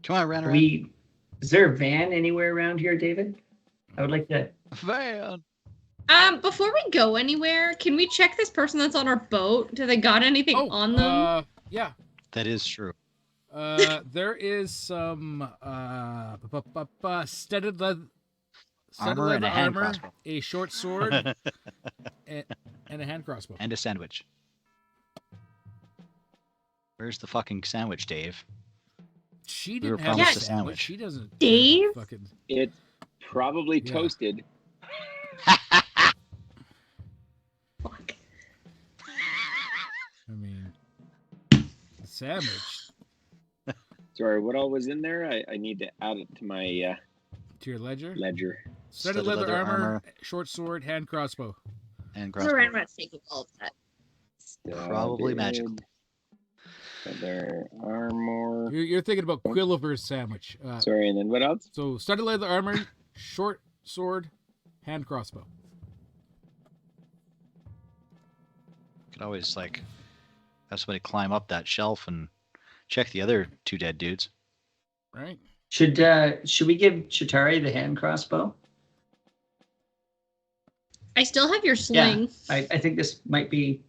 Come on, ran around. Is there a van anywhere around here, David? I would like to. Van. Before we go anywhere, can we check this person that's on our boat? Do they got anything on them? Yeah. That is true. There is some studded leather Armor and a hand armor, crossbow. a short sword, and a hand crossbow. And a sandwich. Where's the fucking sandwich, Dave? She We were didn't have promised a a sandwich. sandwich. She doesn't. Dave? Fucking. It's probably Yeah. toasted. Fuck. I mean, the sandwich Sorry, what all was in there? I need to add it to my to your ledger. ledger. Studded leather armor, short sword, hand crossbow. And So crossbow. Ranrat's taking all of that. Probably magical. Leather armor. You're thinking about Quilliver's sandwich. Sorry, and then what else? So studded leather armor, short sword, hand crossbow. Could always like have somebody climb up that shelf and check the other two dead dudes. Right. Should we give Chitari the hand crossbow? I still have your sling. I think this might be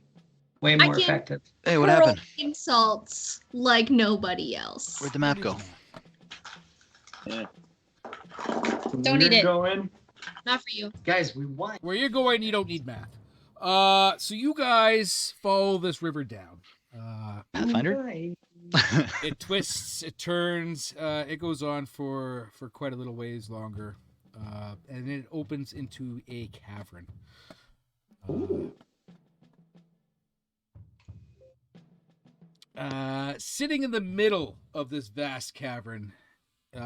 way I more can't- effective. Hey, what Hurl happened? Insults like nobody else. Where'd the map go? Yeah. Don't eat We're it. Going. Not for you. Guys, we won. Where you're going, you don't need math. So you guys follow this river down. Pathfinder? It twists, it turns, it goes on for quite a little ways longer, and then it opens into a cavern. Sitting in the middle of this vast cavern,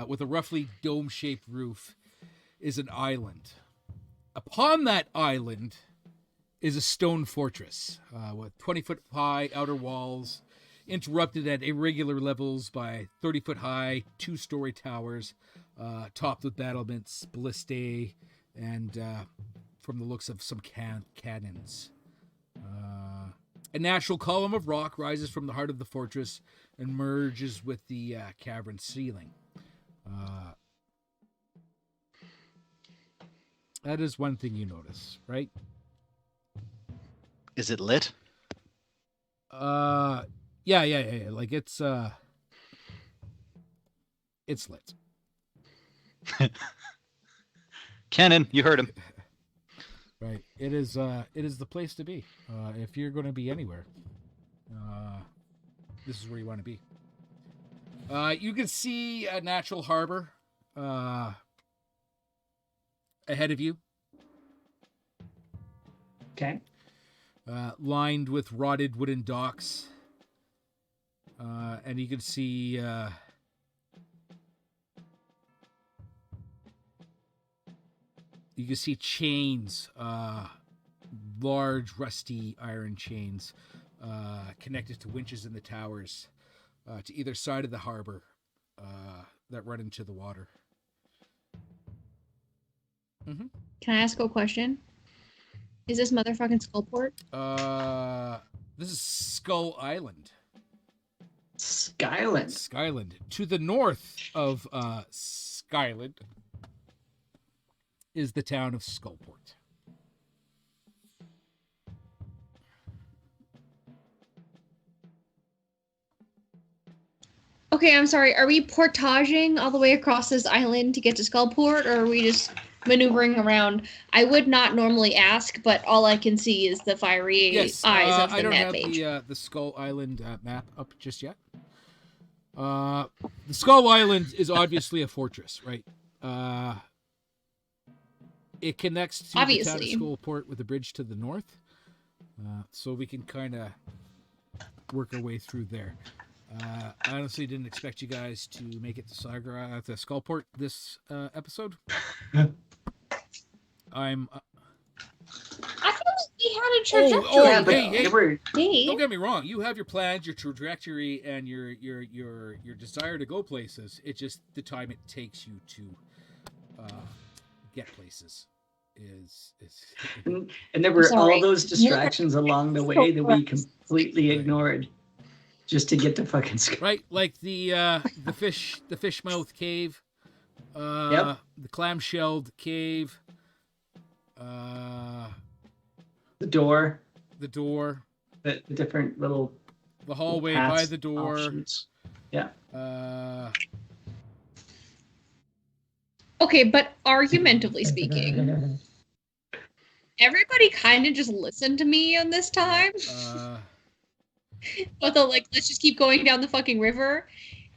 with a roughly dome-shaped roof, is an island. Upon that island is a stone fortress with 20-foot high outer walls, interrupted at irregular levels by 30-foot high, 2-story towers, topped with battlements, ballistae, and from the looks of some cannons. A natural column of rock rises from the heart of the fortress and merges with the cavern ceiling. That is one thing you notice, right? Is it lit? Yeah. Like it's lit. Cannon, you heard him. Right. It is the place to be. If you're going to be anywhere, this is where you want to be. You can see a natural harbor ahead of you, Okay. lined with rotted wooden docks. And you can see chains, large rusty iron chains, connected to winches in the towers to either side of the harbor that run into the water. Can I ask a question? Is this motherfucking Skullport? This is Skull Island. Skyland. Skyland. To the north of Skyland is the town of Skullport. Okay, I'm sorry. Are we portaging all the way across this island to get to Skullport, or are we just maneuvering around? I would not normally ask, but all I can see is the fiery Yes, eyes of I the don't mad have mage. the Skull Island map up just yet. The Skull Island is obviously a fortress, right? It connects to the town of Obviously. Skullport with a bridge to the north, so we can kind of work our way through there. I honestly didn't expect you guys to make it to Skullport this episode. I'm. I feel like we had a Oh, trajectory. Yeah, but hey. they were- Dave. Don't get me wrong. You have your plans, your trajectory, and your desire to go places. It's just the time it takes you to get places is. and there were Sorry. all those distractions along the way that we completely ignored just to get to fucking Sky. Right, like the fish mouth cave, Yep. The clamshelled cave. The door. The door. The different little The hallway paths, by the door. offshoots. Yeah. Okay, but argumentatively speaking, everybody kind of just listened to me on this time. But they're like, let's just keep going down the fucking river.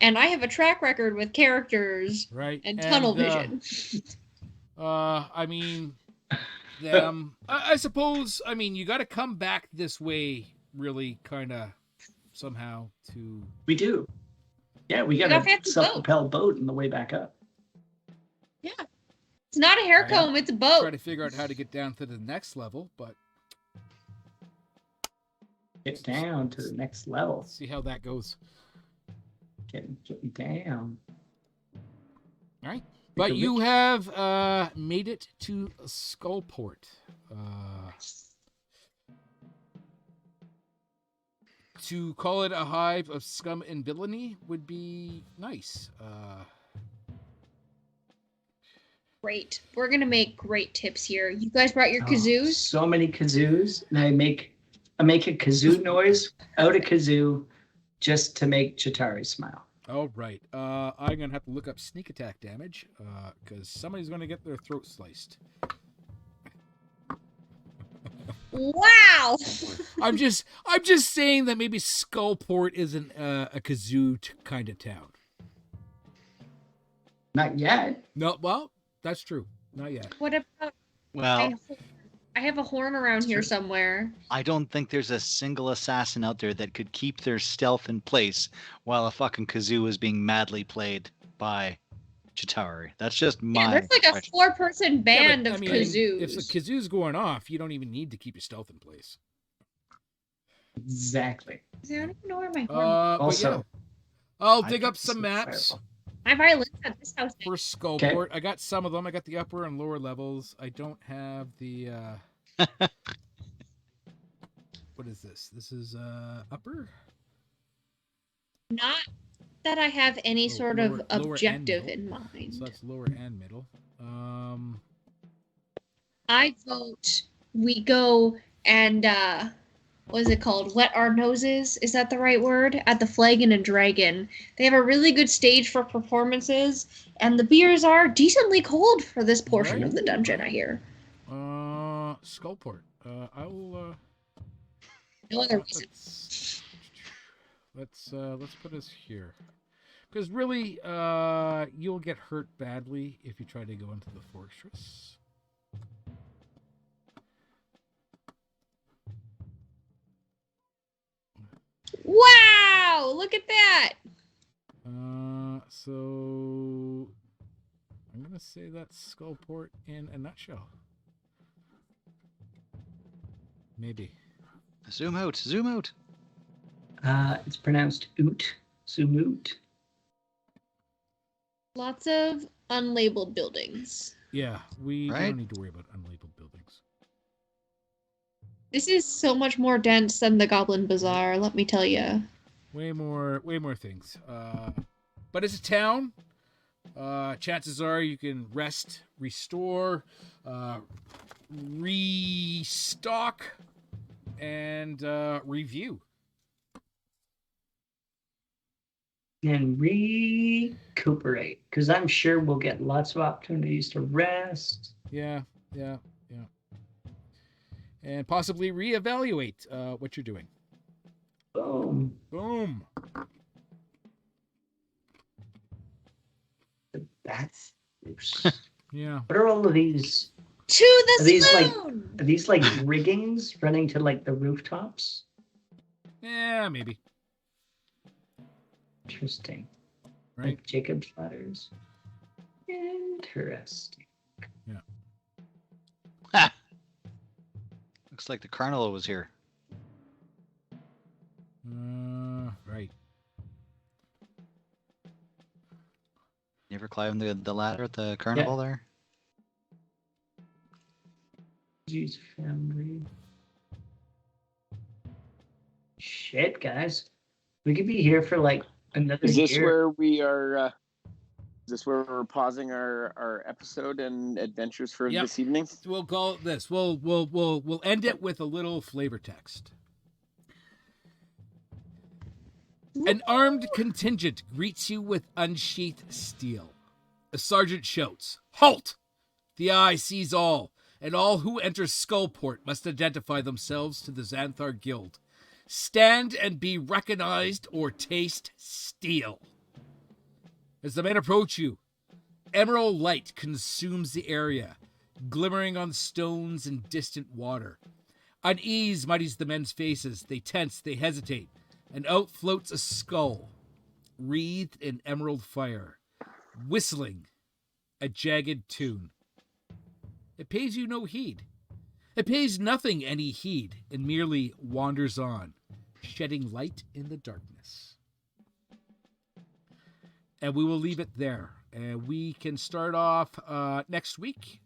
And I have a track record with characters right. and tunnel vision. I mean, them. I suppose. I mean, you got to come back this way, really, kind of, somehow to. We do. Yeah, we got a self-propelled boat on the way back up. Yeah. It's not a hair comb, it's a boat. Try to figure out how to get down to the next level, but. Get down to the next level. See how that goes. Getting down. All right. But you have made it to Skullport. To call it a hive of scum and villainy would be nice. Great. We're going to make great tips here. You guys brought your kazoos? So many kazoos. And I make a kazoo noise out of kazoo just to make Chitari smile. Oh, right. I'm going to have to look up sneak attack damage because somebody's going to get their throat sliced. Wow. I'm just saying that maybe Skullport isn't a kazoo kind of town. Not yet. No, well, that's true. Not yet. What about... Well, I have a horn around here somewhere. I don't think there's a single assassin out there that could keep their stealth in place while a fucking kazoo is being madly played by Chitauri. That's just my. Yeah, there's like a 4-person band of kazoos. If the kazoo's going off, you don't even need to keep your stealth in place. Exactly. I don't even know where my horn is. Also, yeah. I'll dig up some maps. My violin's at this house. For Skullport. Okay. I got some of them. I got the upper and lower levels. I don't have the what is this? This is upper? Not that I have any sort of objective in mind. So that's lower and middle. I vote we go and what is it called? Wet our noses? Is that the right word? At the Flagon and Dragon. They have a really good stage for performances, and the beers are decently cold for this portion of the dungeon, I hear. Skullport. I will no other reason. Let's put us here. Because really, you'll get hurt badly if you try to go into the fortress. Wow! Look at that! So I'm gonna say that's Skullport in a nutshell. Maybe. Zoom out. Zoom out. It's pronounced oot. Zoom oot. Lots of unlabeled buildings. Yeah, we don't need to worry about unlabeled buildings. This is so much more dense than the Goblin Bazaar, let me tell you. Way more things. But it's a town. Chances are you can rest, restore, restock, and review. And recuperate, because I'm sure we'll get lots of opportunities to rest. Yeah. And possibly reevaluate what you're doing. Boom. That's yeah. What are all of these? To the saloon! Are these like riggings running to like the rooftops? Yeah, maybe. Interesting. Right. Like Jacob's ladders. Interesting. Yeah. Ha! Looks like the Carnival was here. Right. You ever climb the ladder at the Carnival there? Jeez, family. Shit, guys. We could be here for like another year. Is this where we are this where we're pausing our episode and adventures for Yep. this evening? We'll call it this. We'll end it with a little flavor text. An armed contingent greets you with unsheathed steel. A sergeant shouts, "Halt! The eye sees all, and all who enter Skullport must identify themselves to the Xanthar Guild. Stand and be recognized or taste steel." As the men approach you, emerald light consumes the area, glimmering on stones and distant water. Unease muddies the men's faces. They tense, they hesitate, and out floats a skull, wreathed in emerald fire, whistling a jagged tune. It pays you no heed. It pays nothing any heed, and merely wanders on, shedding light in the darkness. And we will leave it there. And we can start off next week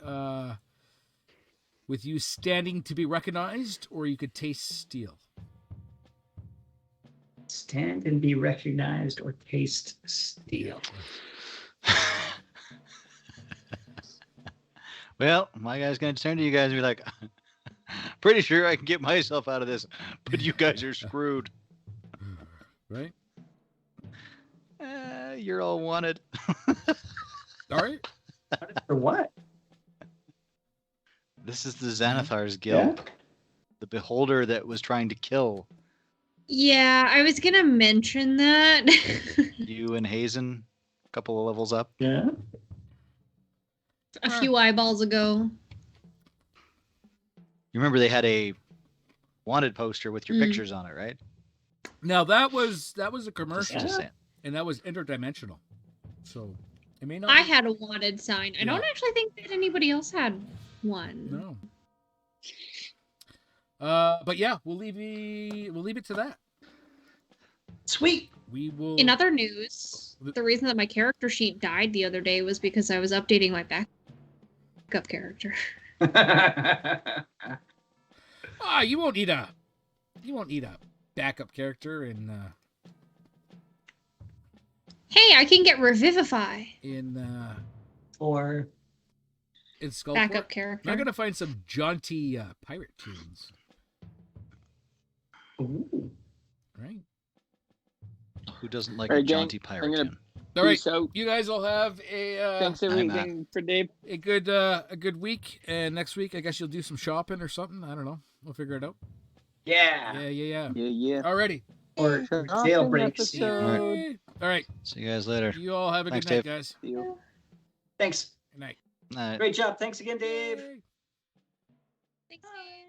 with you standing to be recognized, or you could taste steel. Stand and be recognized or taste steel. Well, my guy's going to turn to you guys and be like, pretty sure I can get myself out of this, but you guys are screwed. Right? You're all wanted. All right. For what? This is the Xanathar's Guild. Yeah. The beholder that was trying to kill Yeah, I was gonna mention that. you and Hazen a couple of levels up. Yeah. A few eyeballs ago. You remember they had a wanted poster with your Mm. pictures on it, right? Now that was a commercial, Just saying. and that was interdimensional. So it may not. I had a wanted sign. I Yeah. don't actually think that anybody else had one. No. But yeah, we'll leave it to that. Sweet. We will. In other news, the reason that my character sheet died the other day was because I was updating my backup character. You won't need a backup character in Hey, I can get Revivify. Or in Skullport. Backup character. I'm gonna find some jaunty pirate tunes, ooh. right? Who doesn't like All a right, gang, jaunty I'm pirate gonna- tune? All right, Peace out. you guys all have Thanks everything for Dave. a good week, and next week I guess you'll do some shopping or something. I don't know. We'll figure it out. Yeah. Yeah. Yeah. Alrighty. Or Awesome jailbreaks. episode. Yay. All right. See you guys later. You all have a Thanks, good night, Dave. guys. Deal. Thanks. Good night. Night. Great job. Thanks again, Dave. Yay. Thanks, Dave.